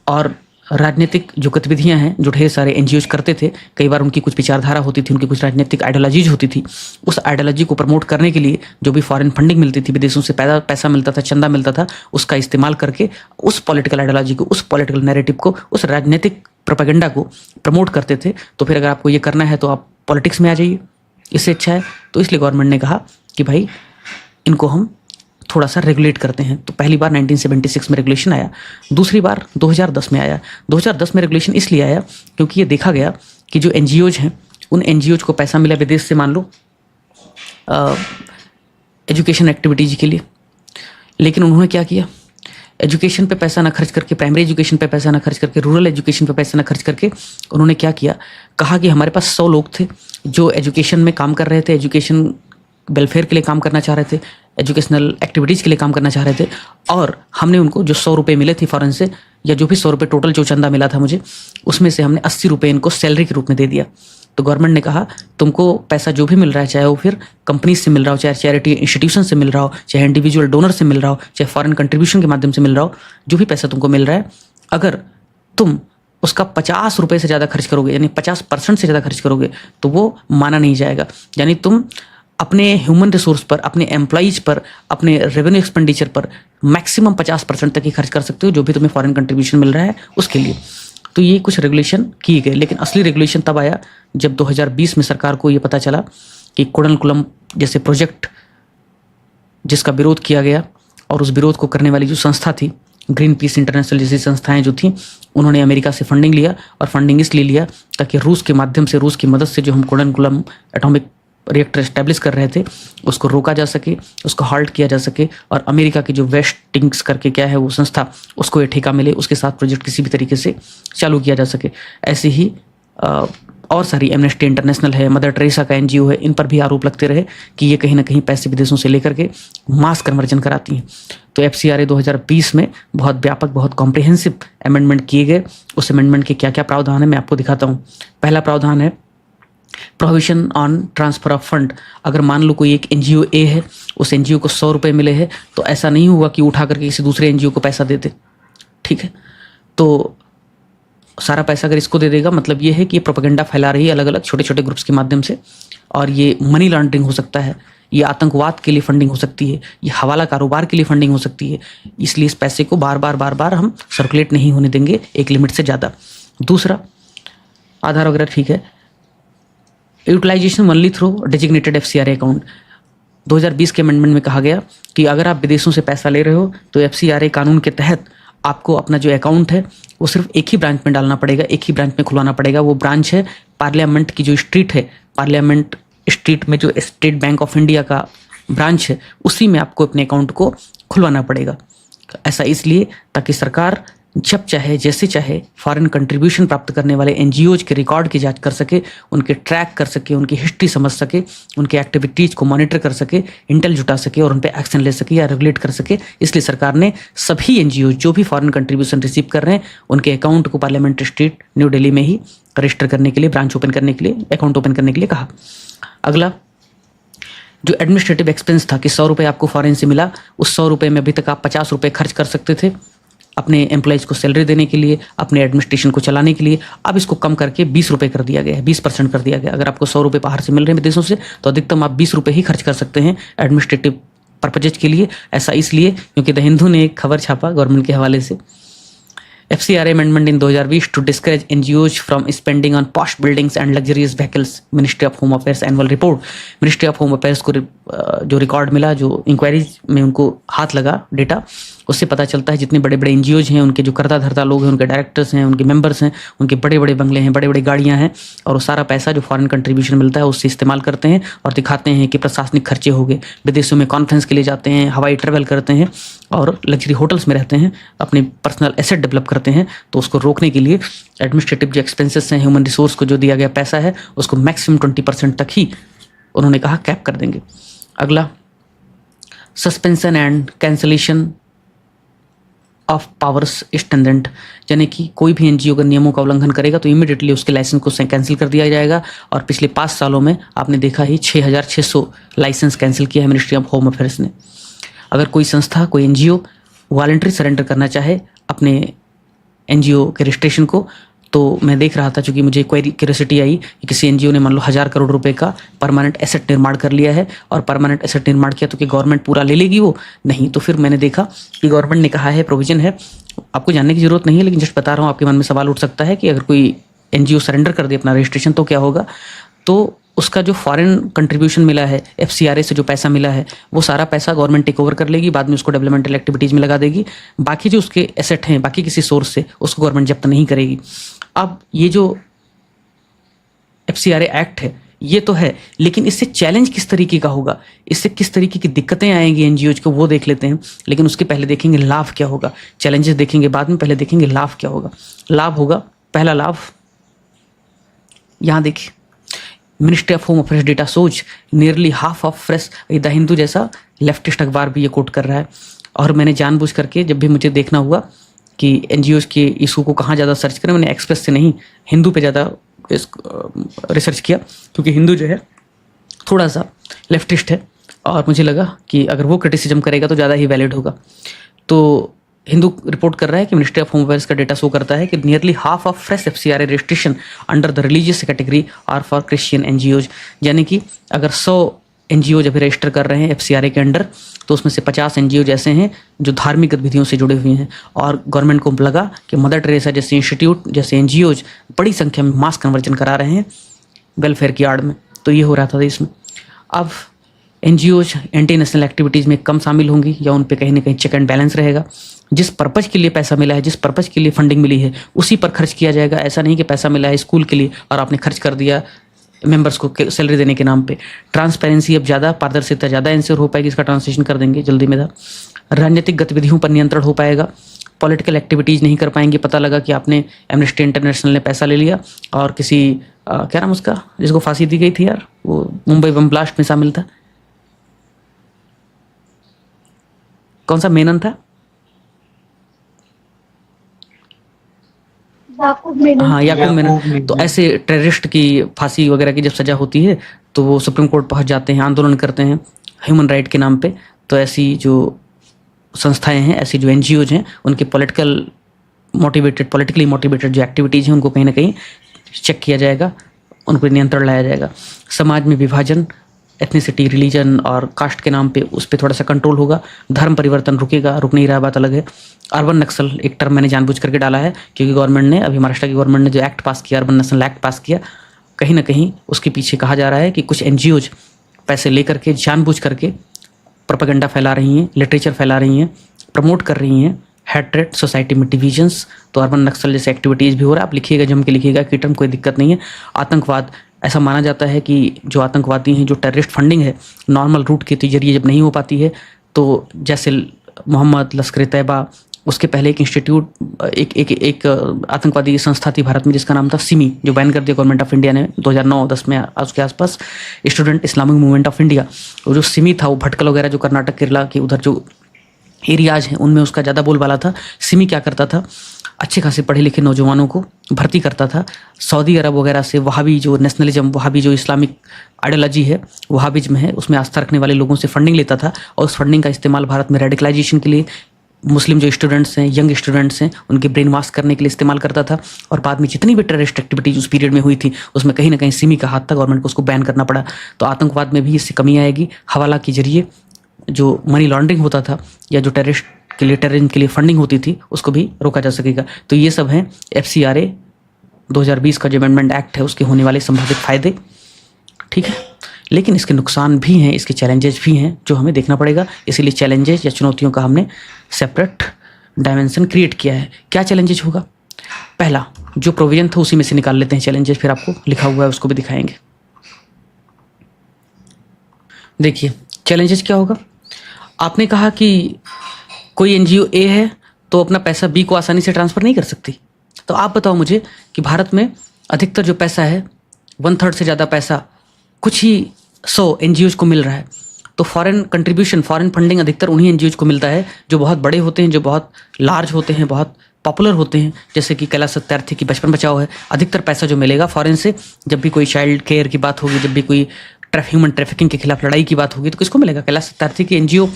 और राजनीतिक जो गतिविधियां हैं जो ढेर सारे एनजीओज करते थे, कई बार उनकी कुछ विचारधारा होती थी, उनकी कुछ राजनीतिक आइडियोलॉजीज होती थी, उस आइडियोलॉजी को प्रमोट करने के लिए जो भी फॉरेन फंडिंग मिलती थी, विदेशों से पैसा मिलता था, चंदा मिलता था, उसका इस्तेमाल करके उस पॉलिटिकल आइडियोलॉजी को, उस पॉलिटिकल नैरेटिव को, उस राजनीतिक प्रोपेगेंडा को प्रमोट करते थे। तो फिर अगर आपको ये करना है तो आप पॉलिटिक्स में आ जाइए, इससे अच्छा है। तो इसलिए गवर्नमेंट ने कहा कि भाई इनको हम थोड़ा सा रेगुलेट करते हैं। तो पहली बार 1976 में रेगुलेशन आया, दूसरी बार 2010 में आया। 2010 में रेगुलेशन इसलिए आया क्योंकि ये देखा गया कि जो एनजीओज हैं, उन एनजीओज को पैसा मिला विदेश से, मान लो एजुकेशन एक्टिविटीज़ के लिए, लेकिन उन्होंने क्या किया, एजुकेशन पे पैसा ना खर्च करके, प्राइमरी एजुकेशन पे पैसा ना खर्च करके, रूरल एजुकेशन पे पैसा ना खर्च करके, उन्होंने क्या किया, कहा कि हमारे पास 100 लोग थे जो एजुकेशन में काम कर रहे थे, एजुकेशन वेलफेयर के लिए काम करना चाह रहे थे, एजुकेशनल एक्टिविटीज़ के लिए काम करना चाह रहे थे, और हमने उनको जो 100 रुपये मिले थे फॉरेन से, या जो भी 100 रुपये टोटल जो चंदा मिला था मुझे, उसमें से हमने 80 रुपये इनको सैलरी के रूप में दे दिया। तो गवर्नमेंट ने कहा तुमको पैसा जो भी मिल रहा है, चाहे वो फिर कंपनीज से मिल रहा हो, चाहे चैरिटी इंस्टीट्यूशन से मिल रहा हो, चाहे इंडिविजुअल डोनर से मिल रहा हो, चाहे फॉरेन कंट्रीब्यूशन के माध्यम से मिल रहा हो, जो भी पैसा तुमको मिल रहा है, अगर तुम उसका 50 रुपये से ज़्यादा खर्च करोगे, यानी 50% से ज़्यादा खर्च करोगे, तो वो माना नहीं जाएगा। यानी तुम अपने ह्यूमन रिसोर्स पर, अपने एम्प्लॉइज पर, अपने रेवेन्यू एक्सपेंडिचर पर मैक्सिमम 50% तक ही खर्च कर सकते हो, जो भी तुम्हें फॉरेन कंट्रीब्यूशन मिल रहा है उसके लिए। तो ये कुछ रेगुलेशन किए गए, लेकिन असली रेगुलेशन तब आया जब 2020 में सरकार को ये पता चला कि कुडनकुलम जैसे प्रोजेक्ट जिसका विरोध किया गया, और उस विरोध को करने वाली जो संस्था थी, ग्रीन पीस इंटरनेशनल जैसी संस्थाएं जो थी, उन्होंने अमेरिका से फंडिंग लिया, और फंडिंग इसलिए लिया ताकि रूस के माध्यम से, रूस की मदद से जो हम कुडनकुलम एटॉमिक रिएक्टर एस्टैब्लिश कर रहे थे उसको रोका जा सके, उसको हॉल्ट किया जा सके, और अमेरिका की जो वेस्टिंग्स करके क्या है वो संस्था, उसको ये ठेका मिले, उसके साथ प्रोजेक्ट किसी भी तरीके से चालू किया जा सके। ऐसे ही और सारी, एमनेस्टी इंटरनेशनल है, मदर टेरेसा का एनजीओ है, इन पर भी आरोप लगते रहे कि ये कहीं ना कहीं पैसे विदेशों से लेकर के मास कन्वर्जन कराती हैं। तो एफसीआरए 2020 में बहुत व्यापक, बहुत कॉम्प्रिहेंसिव अमेंडमेंट किए गए। उस अमेंडमेंट के क्या क्या प्रावधान है मैं आपको दिखाता हूँ। पहला प्रावधान है prohibition on transfer of fund. अगर मान लो कोई एक एनजीओ ए है, उस एनजीओ को 100 रुपये मिले हैं, तो ऐसा नहीं हुआ कि उठा करके किसी दूसरे एनजीओ को पैसा देते, ठीक है। तो सारा पैसा अगर इसको दे देगा, मतलब ये है कि ये प्रोपेगेंडा फैला रही है अलग अलग छोटे छोटे ग्रुप्स के माध्यम से, और ये मनी लॉन्ड्रिंग हो सकता है, ये आतंकवाद के लिए फंडिंग हो सकती है, ये हवाला कारोबार के लिए फंडिंग हो सकती है। इसलिए इस पैसे को बार बार हम सर्कुलेट नहीं होने देंगे एक लिमिट से ज़्यादा। दूसरा, आधार वगैरह ठीक है, utilisation only through designated FCRA account. 2020 के अमेंडमेंट में कहा गया कि अगर आप विदेशों से पैसा ले रहे हो तो एफसीआरए कानून के तहत आपको अपना जो अकाउंट है वो सिर्फ एक ही ब्रांच में डालना पड़ेगा, एक ही ब्रांच में खुलवाना पड़ेगा। वो ब्रांच है पार्लियामेंट की जो स्ट्रीट है, पार्लियामेंट स्ट्रीट में जो स्टेट बैंक ऑफ इंडिया का ब्रांच है, उसी में आपको अपने अकाउंट को खुलवाना पड़ेगा। ऐसा इसलिए ताकि सरकार जब चाहे, जैसे चाहे, फॉरेन कंट्रीब्यूशन प्राप्त करने वाले एनजीओज के रिकॉर्ड की जांच कर सके, उनके ट्रैक कर सके, उनकी हिस्ट्री समझ सके, उनके एक्टिविटीज़ को मॉनिटर कर सके, इंटेल जुटा सके और उन पर एक्शन ले सके या रेगुलेट कर सके। इसलिए सरकार ने सभी एनजीओ जो भी फॉरेन कंट्रीब्यूशन रिसीव कर रहे हैं, उनके अकाउंट को पार्लियामेंट स्ट्रीट न्यू दिल्ली में ही रजिस्टर करने के लिए, ब्रांच ओपन करने के लिए, अकाउंट ओपन करने के लिए कहा। अगला, जो एडमिनिस्ट्रेटिव एक्सपेंस था कि 100 रुपये आपको फॉरेन से मिला, उस 100 रुपये में अभी तक आप 50 रुपये खर्च कर सकते थे अपने एम्प्लॉयज़ को सैलरी देने के लिए, अपने एडमिनिस्ट्रेशन को चलाने के लिए। अब इसको कम करके 20 रुपये कर दिया गया है, 20% कर दिया गया। अगर आपको 100 रुपये बाहर से मिल रहे हैं विदेशों से, तो अधिकतम आप 20 रुपये ही खर्च कर सकते हैं एडमिनिस्ट्रेटिव पर्पजेज के लिए। ऐसा इसलिए क्योंकि द हिंदू ने एक खबर छापा गवर्नमेंट के हवाले से, FCRA amendment in 2020 to discourage NGOs from spending on posh buildings and luxurious vehicles, Ministry of Home Affairs annual report। Ministry of Home Affairs को जो रिकॉर्ड मिला, जो इंक्वायरीज में उनको हाथ लगा डेटा, उससे पता चलता है जितने बड़े बड़े एनजीओज हैं, उनके जो करता धरता लोग हैं, उनके डायरेक्टर्स हैं, उनके मेंबर्स हैं, उनके बड़े बड़े बंगले हैं, बड़े बड़े गाड़ियां हैं, और वो सारा पैसा जो फॉरेन कंट्रीब्यूशन मिलता है उससे इस्तेमाल करते हैं और दिखाते हैं कि प्रशासनिक खर्चे हो गए, विदेशों में कॉन्फ्रेंस के लिए जाते हैं, हवाई ट्रैवल करते हैं और लग्जरी होटल्स में रहते हैं, अपने पर्सनल एसेट डेवलप करते हैं। तो उसको रोकने के लिए एडमिनिस्ट्रेटिव जो एक्सपेंसेस हैं, ह्यूमन रिसोर्स को जो दिया गया पैसा है, उसको मैक्सिमम 20% तक ही उन्होंने कहा कैप कर देंगे। अगला, suspension and cancellation of powers standard, यानी कि कोई भी एनजीओ अगर नियमों का उल्लंघन करेगा तो इमीडिएटली उसके लाइसेंस को कैंसिल कर दिया जाएगा। और पिछले 5 सालों में आपने देखा ही 6600 लाइसेंस कैंसिल किया है मिनिस्ट्री ऑफ होम अफेयर्स ने। अगर कोई संस्था, कोई एनजीओ वॉलंटरी सरेंडर करना चाहे अपने एनजीओ के रजिस्ट्रेशन को, तो मैं देख रहा था, चूंकि मुझे क्यूरियोसिटी आई कि किसी एनजीओ ने मान लो 1000 करोड़ रुपए का परमानेंट एसेट निर्माण कर लिया है और परमानेंट एसेट निर्माण किया, तो कि गवर्नमेंट पूरा ले लेगी वो? नहीं। तो फिर मैंने देखा कि गवर्नमेंट ने कहा है, प्रोविजन है, आपको जानने की जरूरत नहीं है, लेकिन जस्ट बता रहा हूँ, आपके मन में सवाल उठ सकता है कि अगर कोई एनजीओ सरेंडर कर दे अपना रजिस्ट्रेशन तो क्या होगा? तो उसका जो फॉरेन कंट्रीब्यूशन मिला है, एफसीआरए से जो पैसा मिला है, वो सारा पैसा गवर्नमेंट टेक ओवर कर लेगी, बाद में उसको डेवलपमेंटल एक्टिविटीज़ में लगा देगी। बाकी जो उसके एसेट हैं बाकी किसी सोर्स से, उसको गवर्नमेंट जब्त नहीं करेगी। अब ये जो एफसीआरए एक्ट है ये तो है, लेकिन इससे चैलेंज किस तरीके का होगा, इससे किस तरीके की दिक्कतें आएंगी एनजीओज को, वो देख लेते हैं। लेकिन उसके पहले देखेंगे लाभ क्या होगा। चैलेंजेस देखेंगे बाद में, पहले देखेंगे लाभ क्या होगा। लाभ होगा, पहला लाभ यहाँ देखिए, ministry of home affairs data सोच nearly half of fresh, the Hindu जैसा लेफ्टिस्ट अखबार भी ये कोट कर रहा है। और मैंने जानबूझ करके, जब भी मुझे देखना हुआ कि एनजीओज के इशू को कहाँ ज़्यादा सर्च करें, मैंने एक्सप्रेस से नहीं, हिंदू पे ज़्यादा रिसर्च किया, क्योंकि हिंदू जो है थोड़ा सा लेफ्टिस्ट है और मुझे लगा कि अगर वो क्रिटिसिज्म करेगा तो ज़्यादा ही वैलिड होगा। तो हिंदू रिपोर्ट कर रहा है कि मिनिस्ट्री ऑफ होम अफेयर्स का डेटा शो करता है कि nearly half of fresh FCRA registration under the religious category are for Christian NGOs. यानी कि अगर 100 एनजीओज अभी रजिस्टर कर रहे हैं एफसीआरए के अंडर, तो उसमें से 50 एनजीओज ऐसे हैं जो धार्मिक गतिविधियों से जुड़े हुए हैं। और गवर्नमेंट को लगा कि मदर टेरेसा जैसे इंस्टीट्यूट, जैसे एनजीओज बड़ी संख्या में मास कन्वर्जन करा रहे हैं वेलफेयर की आड़ में, तो ये हो रहा था देश में। अब एनजीओज एंटी नेशनल एक्टिविटीज़ में कम शामिल होंगी, या उन पे कहीं ना कहीं चेक एंड बैलेंस रहेगा। जिस पर्पज़ के लिए पैसा मिला है, जिस पर्पज़ के लिए फंडिंग मिली है, उसी पर खर्च किया जाएगा। ऐसा नहीं कि पैसा मिला है स्कूल के लिए और आपने खर्च कर दिया मेंबर्स को सैलरी देने के नाम पे। ट्रांसपेरेंसी अब ज़्यादा, पारदर्शिता ज़्यादा इंश्योर हो पाएगी, इसका ट्रांसलेशन कर देंगे जल्दी में था। राजनीतिक गतिविधियों पर नियंत्रण हो पाएगा, पॉलिटिकल एक्टिविटीज़ नहीं कर पाएंगे। पता लगा कि आपने एमनेस्टी इंटरनेशनल ने पैसा ले लिया और किसी क्या नाम उसका, जिसको फांसी दी गई थी यार, वो मुंबई बम ब्लास्ट में शामिल था, कौन सा मेनन था? हाँ, याकूब मेनन। तो ऐसे टेररिस्ट की फांसी वगैरह की जब सजा होती है तो वो सुप्रीम कोर्ट पहुंच जाते हैं, आंदोलन करते हैं ह्यूमन राइट के नाम पे। तो ऐसी जो संस्थाएं हैं, ऐसी जो एनजीओज हैं, उनके पॉलिटिकली मोटिवेटेड जो एक्टिविटीज़ हैं उनको कहीं ना कहीं चेक किया जाएगा, उन पर नियंत्रण लाया जाएगा। समाज में विभाजन, एथनिसिटी, रिलीजन और कास्ट के नाम पे उस पर थोड़ा सा कंट्रोल होगा। धर्म परिवर्तन रुकेगा, रुक नहीं रहा, बात अलग है। अर्बन नक्सल एक टर्म मैंने जानबूझ करके डाला है, क्योंकि गवर्नमेंट ने, अभी महाराष्ट्र की गवर्नमेंट ने जो एक्ट पास किया, अर्बन नक्सल एक्ट पास किया, कहीं ना कहीं उसके पीछे कहा जा रहा है कि कुछ एनजीओज पैसे लेकर के जानबूझ करके प्रोपेगेंडा फैला रही हैं, लिटरेचर फैला रही हैं, प्रमोट कर रही हैं हेट्रेड, सोसाइटी में डिविजन्स। तो अर्बन नक्सल जैसे एक्टिविटीज़ भी हो रहा है। आप लिखिएगा, जम के लिखिएगा कि टर्म, कोई दिक्कत नहीं है। आतंकवाद, ऐसा माना जाता है कि जो आतंकवादी हैं, जो टेररिस्ट फंडिंग है नॉर्मल रूट के जरिए जब नहीं हो पाती है, तो जैसे मोहम्मद, लश्कर तैयबा, उसके पहले एक इंस्टीट्यूट, एक आतंकवादी संस्था थी भारत में जिसका नाम था सिमी, जो बैन कर दिया गवर्नमेंट ऑफ इंडिया ने 2009-10 में उसके आसपास, student Islamic movement of India. वो जो सिमी था, वो भटकल वगैरह जो कर्नाटक केरला के उधर जो एरियाज हैं उनमें उसका ज़्यादा बोलबाला था। सिमी क्या करता था, अच्छे खासे पढ़े लिखे नौजवानों को भर्ती करता था। सऊदी अरब वगैरह से वहाबी जो नेशनलिज्म, वहाबी जो इस्लामिक आइडियोलॉजी है, वहाबिज्म है, उसमें आस्था रखने वाले लोगों से फंडिंग लेता था और उस फंडिंग का इस्तेमाल भारत में रेडिकलाइजेशन के लिए, मुस्लिम जो स्टूडेंट्स हैं, यंग स्टूडेंट्स हैं, उनके ब्रेन वॉश करने के लिए इस्तेमाल करता था। और बाद में जितनी भी टेररिस्ट एक्टिविटीज उस पीरियड में हुई थी, उसमें कहीं ना कहीं सिमी का हाथ था, गवर्नमेंट को उसको बैन करना पड़ा। तो आतंकवाद में भी इससे कमी आएगी। हवाला के जरिए जो मनी लॉन्ड्रिंग होता था, या जो टेररिस्ट के लिए, टेररिज्म के लिए फंडिंग होती थी, उसको भी रोका जा सकेगा। तो ये सब हैं एफसीआरए 2020 का जो अमेंडमेंट एक्ट है उसके होने वाले संभावित फायदे, ठीक है। लेकिन इसके नुकसान भी हैं, इसके चैलेंजेस भी हैं जो हमें देखना पड़ेगा। इसीलिए चैलेंजेस या चुनौतियों का हमने सेपरेट डायमेंशन क्रिएट किया है। क्या चैलेंजेस होगा? पहला जो प्रोविजन था उसी में से निकाल लेते हैं चैलेंजेस, फिर आपको लिखा हुआ है उसको भी दिखाएंगे। देखिए चैलेंजेस क्या होगा। आपने कहा कि कोई एनजीओ ए है तो अपना पैसा बी को आसानी से ट्रांसफ़र नहीं कर सकती। तो आप बताओ मुझे कि भारत में अधिकतर जो पैसा है, 1/3 से ज़्यादा पैसा कुछ ही 100 एनजीओज को मिल रहा है। तो फॉरेन कंट्रीब्यूशन, फॉरेन फंडिंग अधिकतर उन्हीं एनजीओज को मिलता है जो बहुत बड़े होते हैं, जो बहुत लार्ज होते हैं, बहुत पॉपुलर होते हैं। जैसे कि कैलाश सत्यार्थी की बचपन बचाओ है, अधिकतर पैसा जो मिलेगा फॉरेन से। जब भी कोई चाइल्ड केयर की बात होगी, जब भी कोई ह्यूमन ट्रैफिकिंग के खिलाफ लड़ाई की बात होगी, तो किसको मिलेगा? कैलाश सत्यार्थी की एनजीओ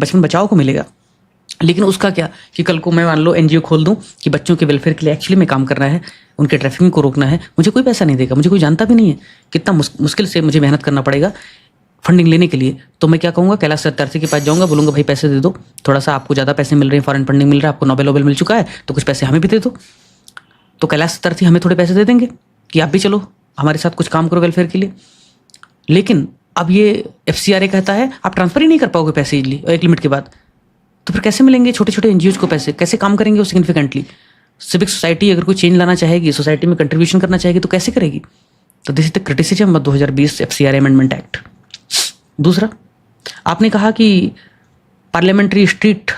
बचपन बचाओ को मिलेगा। लेकिन उसका क्या कि कल को मैं मान लो एनजीओ खोल दूं कि बच्चों के वेलफेयर के लिए एक्चुअली में काम करना है, उनके ट्रैफिकिंग को रोकना है, मुझे कोई पैसा नहीं देगा, मुझे कोई जानता भी नहीं है, कितना मुश्किल से मुझे मेहनत करना पड़ेगा फंडिंग लेने के लिए। तो मैं क्या कहूँगा, कैलाश सत्यार्थी के पास जाऊँगा, बोलूँगा भाई पैसे दे दो, थोड़ा सा आपको ज़्यादा पैसे मिल रहे हैं, फॉरेन फंडिंग मिल रहा है, आपको नोबेल वोबेल मिल चुका है, तो कुछ पैसे हमें भी दे दो। तो कैलाश सत्यार्थी हमें थोड़े पैसे दे देंगे कि आप भी चलो हमारे साथ कुछ काम करो वेलफेयर के लिए। लेकिन अब ये FCRA कहता है आप ट्रांसफर ही नहीं कर पाओगे पैसे इजली एक लिमिट के बाद, तो फिर कैसे मिलेंगे छोटे छोटे एनजीओज को पैसे, कैसे काम करेंगे वो सिग्निफिकेंटली। सिविक सोसाइटी अगर कोई चेंज लाना चाहेगी, सोसाइटी में कंट्रीब्यूशन करना चाहेगी, तो कैसे करेगी। तो this is the criticism of 2020 FCRA amendment act. दूसरा, आपने कहा कि पार्लियामेंट्री स्ट्रीट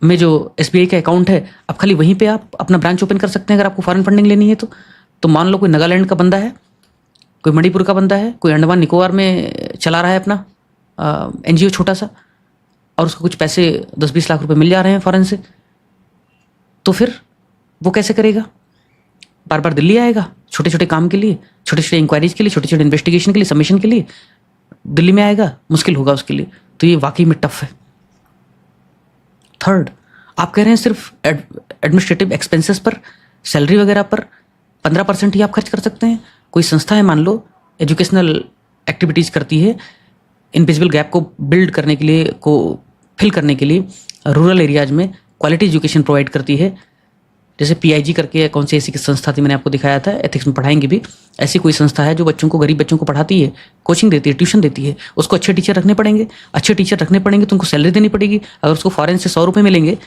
में जो SBI का अकाउंट है, अब खाली वहीं पे आप अपना ब्रांच ओपन कर सकते हैं अगर आपको फॉरेन फंडिंग लेनी है तो मान लो कोई नागालैंड का बंदा है, कोई मणिपुर का बंदा है, कोई अंडमान निकोबार में चला रहा है अपना एनजीओ छोटा सा, और उसको कुछ पैसे 10-20 लाख रुपए मिल जा रहे हैं फॉरेन से, तो फिर वो कैसे करेगा। बार बार दिल्ली आएगा छोटे छोटे काम के लिए, छोटे छोटे इंक्वायरीज के लिए, छोटे छोटे इन्वेस्टिगेशन के लिए, सबमिशन के लिए दिल्ली में आएगा, मुश्किल होगा उसके लिए। तो ये वाकई में टफ है। थर्ड, आप कह रहे हैं सिर्फ एडमिनिस्ट्रेटिव एक्सपेंसेस पर, सैलरी वगैरह पर 15% ही आप खर्च कर सकते हैं। कोई संस्था है मान लो एजुकेशनल एक्टिविटीज़ करती है, इनविजिबल गैप को बिल्ड करने के लिए, को फिल करने के लिए रूरल एरियाज में क्वालिटी एजुकेशन प्रोवाइड करती है, जैसे PIG करके कौन सी ऐसी संस्था थी, मैंने आपको दिखाया था, एथिक्स में पढ़ाएंगे भी। ऐसी कोई संस्था है जो बच्चों को, गरीब बच्चों को पढ़ाती है, कोचिंग देती है, ट्यूशन देती है। उसको अच्छे टीचर रखने पड़ेंगे, अच्छे टीचर रखने पड़ेंगे तो उनको सैलरी देनी पड़ेगी। अगर उसको फॉरेन से 100 रुपये मिलेंगे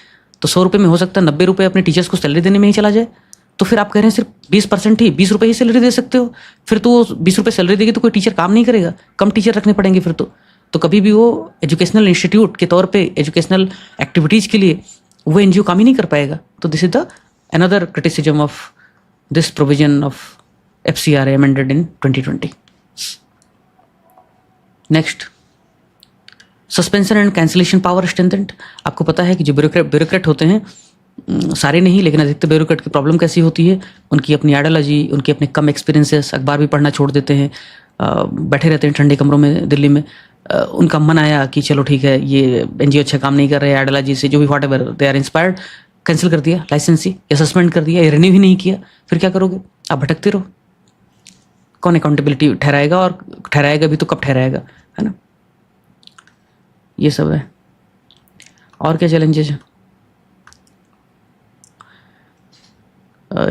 तो 100 रुपये में हो सकता है 90 रुपये अपने टीचर्स को सैलरी देने में ही चला जाए। तो फिर आप कह रहे हैं सिर्फ 20% ही, 20 रुपये ही सैलरी दे सकते हो, फिर तो 20 रुपये सैलरी देगी तो कोई टीचर काम नहीं करेगा, कम टीचर रखने पड़ेंगे फिर तो कभी भी वो एजुकेशनल इंस्टीट्यूट के तौर पे एजुकेशनल एक्टिविटीज़ के लिए वो एनजीओ काम ही नहीं कर पाएगा। तो this is the another criticism of this provision of FCRA amended in 2020. Next, suspension and cancellation power strengthened. आपको पता है कि जो ब्यूरोक्रेट होते हैं, सारे नहीं लेकिन अधिकतर ब्यूरोक्रेट की प्रॉब्लम कैसी होती है, उनकी अपनी आइडियोलॉजी, उनके अपने कम एक्सपीरियंसेस, अखबार भी पढ़ना छोड़ देते हैं, बैठे रहते हैं ठंडे कमरों में दिल्ली में। उनका मन आया कि चलो ठीक है ये एनजीओ अच्छा काम नहीं कर रहे, आइडियोलॉजी से जो भी whatever they are inspired, cancel कर दिया लाइसेंस ही, या सस्पेंड कर दिया, या रिन्यू ही नहीं किया। फिर क्या करोगे, आप भटकते रहो। कौन अकाउंटेबिलिटी ठहराएगा, और ठहराएगा भी तो कब ठहराएगा, है ना। ये सब है। और क्या चैलेंजेस है।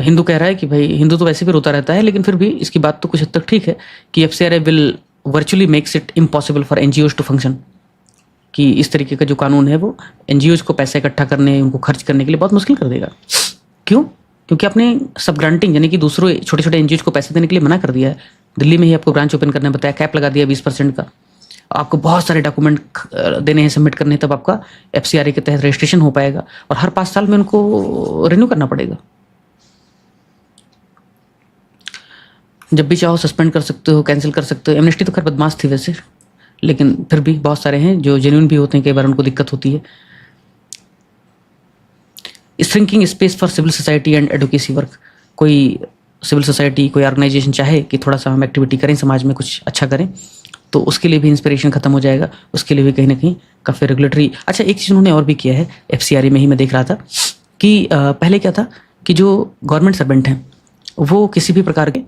हिंदू कह रहा है कि भाई, हिंदू तो वैसे भी रोता रहता है, लेकिन फिर भी इसकी बात तो कुछ हद तक ठीक है कि FCRA will virtually makes it impossible for NGOs to function, कि इस तरीके का जो कानून है वो एनजीओज को पैसा इकट्ठा करने, उनको खर्च करने के लिए बहुत मुश्किल कर देगा। क्यों? क्योंकि आपने सब ग्रांटिंग यानी कि दूसरों छोटे छोटे एनजीओज को पैसे देने के लिए मना कर दिया है। दिल्ली में ही आपको ब्रांच ओपन करने बताया, कैप लगा दिया 20% का, आपको बहुत सारे डॉक्यूमेंट देने हैं, सबमिट करने हैं, तब आपका FCRA के तहत रजिस्ट्रेशन हो पाएगा, और हर 5 साल में उनको रिन्यू करना पड़ेगा। जब भी चाहो सस्पेंड कर सकते हो, कैंसिल कर सकते हो। एमनेस्टी तो खैर बदमाश थी वैसे, लेकिन फिर भी बहुत सारे हैं जो जेन्युइन भी होते हैं, कई बार उनको दिक्कत होती है। Shrinking space for civil society and advocacy work. कोई सिविल सोसाइटी, कोई ऑर्गेनाइजेशन चाहे कि थोड़ा सा हम एक्टिविटी करें, समाज में कुछ अच्छा करें, तो उसके लिए भी इंस्पिरेशन खत्म हो जाएगा, उसके लिए भी कहीं ना कहीं काफ़ी रेगुलेटरी। अच्छा, एक चीज़ उन्होंने और भी किया है FCRA में ही, मैं देख रहा था कि पहले क्या था कि जो गवर्नमेंट सर्वेंट हैं वो किसी भी प्रकार के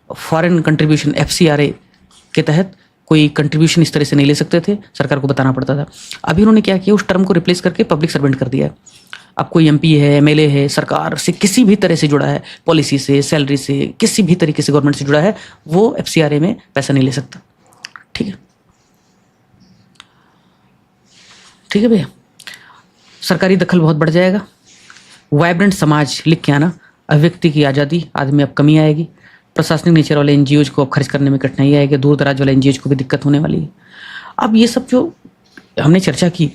फॉरेन कंट्रीब्यूशन FCRA के तहत कोई कंट्रीब्यूशन इस तरह से नहीं ले सकते थे, सरकार को बताना पड़ता था। अभी उन्होंने क्या किया, उस टर्म को रिप्लेस करके पब्लिक सर्वेंट कर दिया है। अब कोई MP है, MLA है, सरकार से किसी भी तरह से जुड़ा है, पॉलिसी से, सैलरी से, किसी भी तरीके से गवर्नमेंट से जुड़ा है, वो FCRA में पैसा नहीं ले सकता। ठीक है, ठीक है भैया। सरकारी दखल बहुत बढ़ जाएगा। वाइब्रेंट समाज लिख के आना, अभिव्यक्ति की आज़ादी, आदमी अब कमी आएगी। प्रशासनिक नेचर वाले एनजीओज को अब खर्च करने में कठिनाई आएगी, दूर दराज वाले एनजीओज को भी दिक्कत होने वाली है। अब ये सब जो हमने चर्चा की,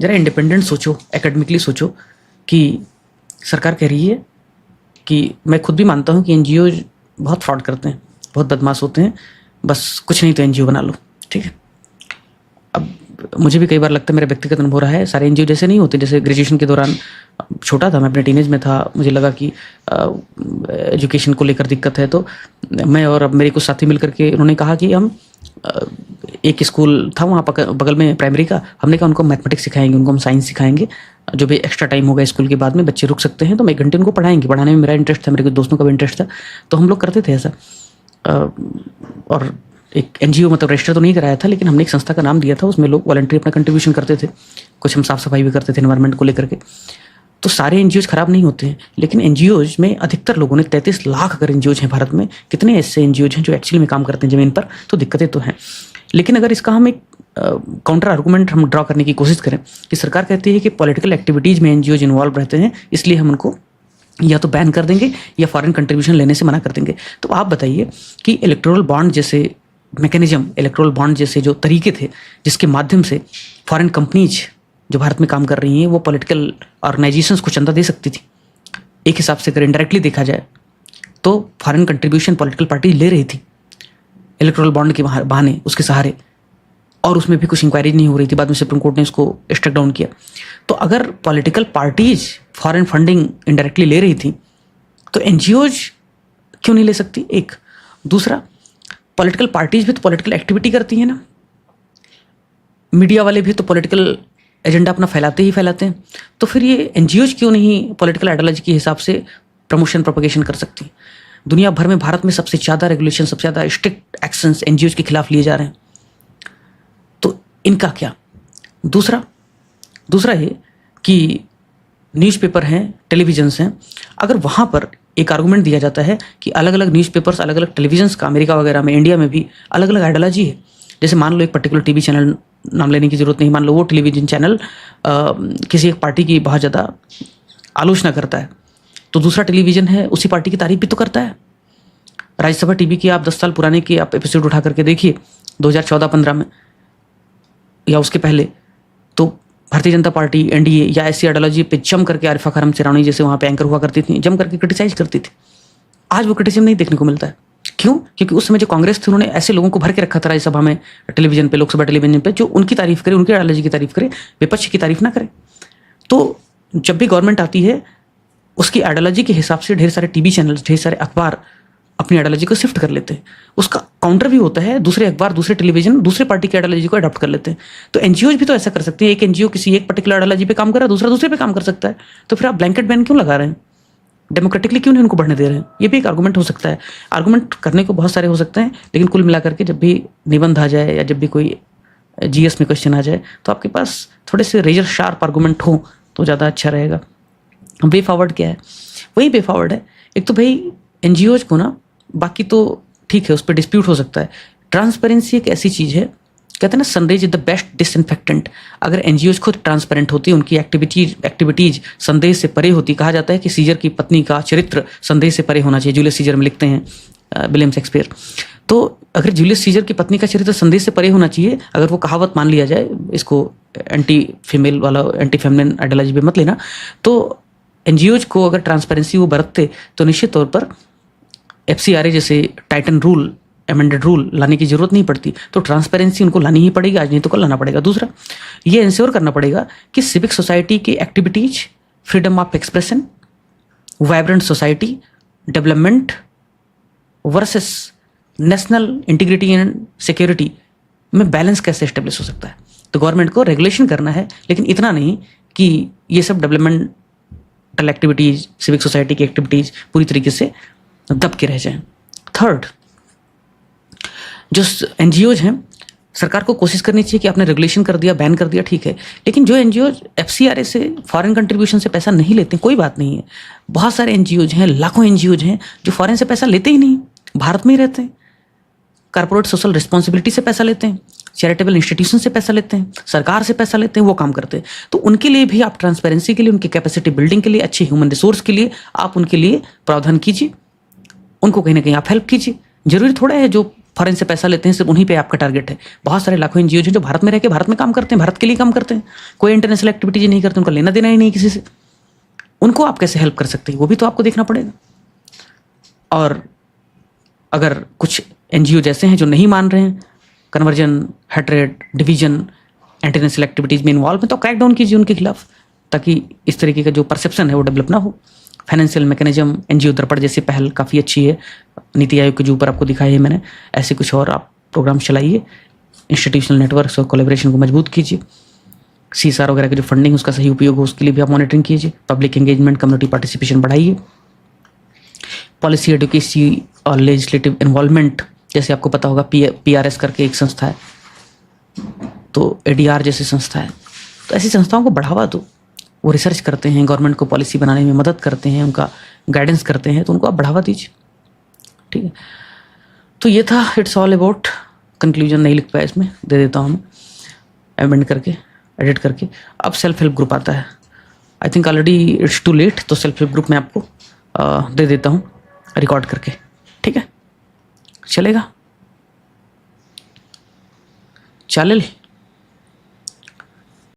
जरा इंडिपेंडेंट सोचो, एकेडमिकली सोचो कि सरकार कह रही है कि मैं खुद भी मानता हूँ कि एनजीओ बहुत फ्रॉड करते हैं, बहुत बदमाश होते हैं, बस कुछ नहीं तो एनजीओ बना लो। ठीक है, अब मुझे भी कई बार लगता है, मेरा व्यक्तिगत अनुभव रहा है, सारे एनजीओ जैसे नहीं होते। जैसे ग्रेजुएशन के दौरान, छोटा था मैं, अपने टीनेज में था, मुझे लगा कि एजुकेशन को लेकर दिक्कत है, तो मैं और अब मेरे कुछ साथी मिल करके उन्होंने कहा कि हम एक स्कूल था वहाँ बगल में प्राइमरी का, हमने कहा उनको मैथमेटिक्स सिखाएंगे, उनको हम साइंस सिखाएंगे, जो भी एक्स्ट्रा टाइम होगा स्कूल के बाद में बच्चे रुक सकते हैं तो हम 1 घंटे उनको पढ़ाएंगे। पढ़ाने में मेरा इंटरेस्ट था, मेरे कुछ दोस्तों का भी इंटरेस्ट था, तो हम लोग करते थे ऐसा। और एक NGO मतलब रजिस्टर तो नहीं कराया था, लेकिन हमने एक संस्था का नाम दिया था, उसमें लोग वॉलंटरी अपना कंट्रीब्यूशन करते थे, कुछ हम साफ सफाई भी करते थे एनवायरनमेंट को लेकर के। तो सारे NGOs खराब नहीं होते हैं, लेकिन NGOs में अधिकतर लोगों ने 33 लाख अगर NGOs हैं भारत में, कितने ऐसे NGOs हैं जो एक्चुअली में काम करते हैं ज़मीन पर, तो दिक्कतें तो हैं। लेकिन अगर इसका हम एक काउंटर आर्गूमेंट हम ड्रॉ करने की कोशिश करें कि सरकार कहती है कि पॉलिटिकल एक्टिविटीज़ में NGOs इन्वॉल्व रहते हैं, इसलिए हम उनको या तो बैन कर देंगे या फॉरेन कंट्रीब्यूशन लेने से मना कर देंगे। तो आप बताइए कि इलेक्टोरल बॉन्ड जैसे मैकेनिज्म, इलेक्टोरल बॉन्ड जैसे जो तरीके थे जिसके माध्यम से फॉरेन कंपनीज जो भारत में काम कर रही हैं वो पॉलिटिकल ऑर्गेनाइजेशंस को चंदा दे सकती थी। एक हिसाब से अगर इनडायरेक्टली देखा जाए तो फॉरेन कंट्रीब्यूशन पॉलिटिकल पार्टी ले रही थी इलेक्टोरल बॉन्ड के बहाने, उसके सहारे, और उसमें भी कुछ इंक्वायरी नहीं हो रही थी। बाद में सुप्रीम कोर्ट ने इसको स्ट्रक डाउन किया। तो अगर political parties foreign funding indirectly ले रही थी तो NGOs क्यों नहीं ले सकती? एक। दूसरा, पॉलिटिकल पार्टीज भी तो पॉलिटिकल एक्टिविटी करती हैं ना, मीडिया वाले भी तो पॉलिटिकल एजेंडा अपना फैलाते ही फैलाते हैं, तो फिर ये NGOs क्यों नहीं पॉलिटिकल आइडियोलॉजी के हिसाब से प्रमोशन प्रोपगेशन कर सकती? दुनिया भर में भारत में सबसे ज़्यादा रेगुलेशन, सबसे ज़्यादा स्ट्रिक्ट एक्शंस NGOs के खिलाफ लिए जा रहे हैं, तो इनका क्या? दूसरा ये कि न्यूज़पेपर हैं, टेलीविजन्स हैं, अगर वहाँ पर एक आर्गूमेंट दिया जाता है कि अलग अलग न्यूज़पेपर्स, अलग अलग टेलीविजन्स का अमेरिका वगैरह में, इंडिया में भी अलग अलग आइडियोलॉजी है। जैसे मान लो एक पर्टिकुलर टीवी चैनल, नाम लेने की जरूरत नहीं, मान लो वो टेलीविजन चैनल किसी एक पार्टी की बहुत ज़्यादा आलोचना करता है, तो दूसरा टेलीविज़न है उसी पार्टी की तारीफ भी तो करता है। राज्यसभा टीवी की आप 10 साल पुराने की आप एपिसोड उठा करके देखिए, 2014-15 में या उसके पहले, तो भारतीय जनता पार्टी, NDA या ऐसी आइडियोलॉजी पे जम करके आरिफा खानम सिरानी जैसे वहाँ पे एंकर हुआ करती थी, जम करके क्रिटिसाइज करती थी। आज वो क्रिटिसिज्म नहीं देखने को मिलता है। क्यों? क्योंकि उस समय जो कांग्रेस थी उन्होंने ऐसे लोगों को भर के रखा था राज्यसभा में, टेलीविजन पे, लोकसभा टेलीविजन पे, जो उनकी तारीफ करे, उनकी आइडियोलॉजी की तारीफ करे, विपक्ष की तारीफ ना करे। तो जब भी गवर्नमेंट आती है उसकी आइडियोलॉजी के हिसाब से ढेर सारे टीवी चैनल्स, ढेर सारे अखबार अपनी आइडियोलॉजी को शिफ्ट कर लेते हैं। उसका काउंटर भी होता है, दूसरे अखबार, दूसरे टेलीविजन दूसरे पार्टी की आइडियोलॉजी को अडॉप्ट कर लेते हैं। तो NGOs भी तो ऐसा कर सकते हैं। एक NGO किसी एक पर्टिकुलर आइडियोलॉजी पे काम कर रहा है, दूसरा दूसरे पे काम कर सकता है, तो फिर आप ब्लैंकेट बैन क्यों लगा रहे हैं? डेमोक्रेटिकली क्यों नहीं उनको बढ़ने दे रहे हैं? ये भी एक आर्गूमेंट हो सकता है। आर्गूमेंट करने को बहुत सारे हो सकते हैं, लेकिन कुल मिलाकर के जब भी निबंध आ जाए या जब भी कोई GS में क्वेश्चन आ जाए तो आपके पास थोड़े से रेजर शार्प आर्गूमेंट हो तो ज़्यादा अच्छा रहेगा। वे फॉरवर्ड क्या है? वही वे फॉरवर्ड है। एक तो भाई NGOs को ना, बाकी तो ठीक है उस पर डिस्प्यूट हो सकता है, ट्रांसपेरेंसी एक ऐसी चीज़ है, कहते हैं ना संदेश इज द बेस्ट डिसइंफेक्टेंट। अगर NGOs खुद ट्रांसपेरेंट होती, उनकी एक्टिविटीज संदेश से परे होती, कहा जाता है कि सीजर की पत्नी का चरित्र संदेश से परे होना चाहिए, जूलियस सीजर में लिखते हैं विलियम शेक्सपियर। तो अगर जूलियस सीजर की पत्नी का चरित्र संदेश से परे होना चाहिए, अगर वो कहावत मान लिया जाए, इसको एंटी फीमेल वाला, एंटी फेमिनिन आइडियोलॉजी पे मत लेना, तो NGOs को अगर ट्रांसपेरेंसी वो बरतते तो निश्चित तौर पर FCRA जैसे टाइटन रूल, अमेंडेड रूल लाने की जरूरत नहीं पड़ती। तो ट्रांसपेरेंसी उनको लानी ही पड़ेगी, आज नहीं तो कल लाना पड़ेगा। दूसरा, ये इंश्योर करना पड़ेगा कि सिविक सोसाइटी की activities, freedom of expression, vibrant society, development versus national integrity and security में बैलेंस कैसे एस्टेब्लिश हो सकता है। तो गवर्नमेंट को रेगुलेशन करना है, लेकिन इतना नहीं कि ये सब डेवलपमेंटल एक्टिविटीज, सिविक सोसाइटी की एक्टिविटीज पूरी तरीके से दब के रह जाएं। थर्ड, जो NGOs हैं, सरकार को कोशिश करनी चाहिए कि आपने रेगुलेशन कर दिया, बैन कर दिया, ठीक है, लेकिन जो NGOs FCRA से, फॉरेन कंट्रीब्यूशन से पैसा नहीं लेते, कोई बात नहीं है। बहुत सारे NGOs हैं, लाखों NGOs हैं जो फॉरेन से पैसा लेते ही नहीं, भारत में ही रहते हैं, कॉर्पोरेट सोशल रिस्पॉन्सिबिलिटी से पैसा लेते हैं, चैरिटेबल इंस्टीट्यूशन से पैसा लेते हैं, सरकार से पैसा लेते हैं, वो काम करते हैं। तो उनके लिए भी आप ट्रांसपेरेंसी के लिए, उनकी कैपेसिटी बिल्डिंग के लिए, अच्छे ह्यूमन रिसोर्स के लिए आप उनके लिए प्रावधान कीजिए, उनको कहीं ना कहीं आप हेल्प कीजिए। जरूरी थोड़ा है जो फॉरेन से पैसा लेते हैं सिर्फ उन्हीं पे आपका टारगेट है। बहुत सारे लाखों NGOs हैं जो भारत में रह के भारत में काम करते हैं, भारत के लिए काम करते हैं, कोई इंटरनेशनल एक्टिविटीज नहीं करते, उनका लेना देना ही नहीं किसी से। उनको आप कैसे हेल्प कर सकते हैं, वो भी तो आपको देखना पड़ेगा। और अगर कुछ NGO ऐसे हैं जो नहीं मान रहे हैं, conversion, hatred, division, international activities में इन्वॉल्व है, तो क्रैकडाउन कीजिए उनके खिलाफ, ताकि इस तरीके का जो परसेप्शन है वो डेवलप ना हो। फाइनेंशियल मैकेनिज्म, NGO दर्पण जैसी पहल काफ़ी अच्छी है, नीति आयोग के जो ऊपर आपको दिखाई है मैंने, ऐसे कुछ और आप प्रोग्राम चलाइए, इंस्टीट्यूशनल नेटवर्क और कोलेब्रेशन को मजबूत कीजिए, CSR वगैरह की जो फंडिंग उसका सही उपयोग हो उसके लिए भी आप मॉनिटरिंग कीजिए, पब्लिक एंगेजमेंट, कम्युनिटी पार्टिसिपेशन बढ़ाइए, पॉलिसी एडवोकेसी और लेजिस्लेटिव इन्वॉल्वमेंट, जैसे आपको पता होगा PRS करके एक संस्था है, तो ADR जैसी संस्था है, तो ऐसी संस्थाओं को बढ़ावा दो। वो रिसर्च करते हैं, गवर्नमेंट को पॉलिसी बनाने में मदद करते हैं, उनका गाइडेंस करते हैं, तो उनको आप बढ़ावा दीजिए। ठीक है, तो ये था इट्स ऑल अबाउट। कंक्लूजन नहीं लिख पाया, इसमें दे देता हूँ एमेंड करके, एडिट करके। अब सेल्फ हेल्प ग्रुप आता है। I think already it's too late, तो सेल्फ हेल्प ग्रुप में आपको दे देता हूँ रिकॉर्ड करके। ठीक है, चलेगा? चालेल।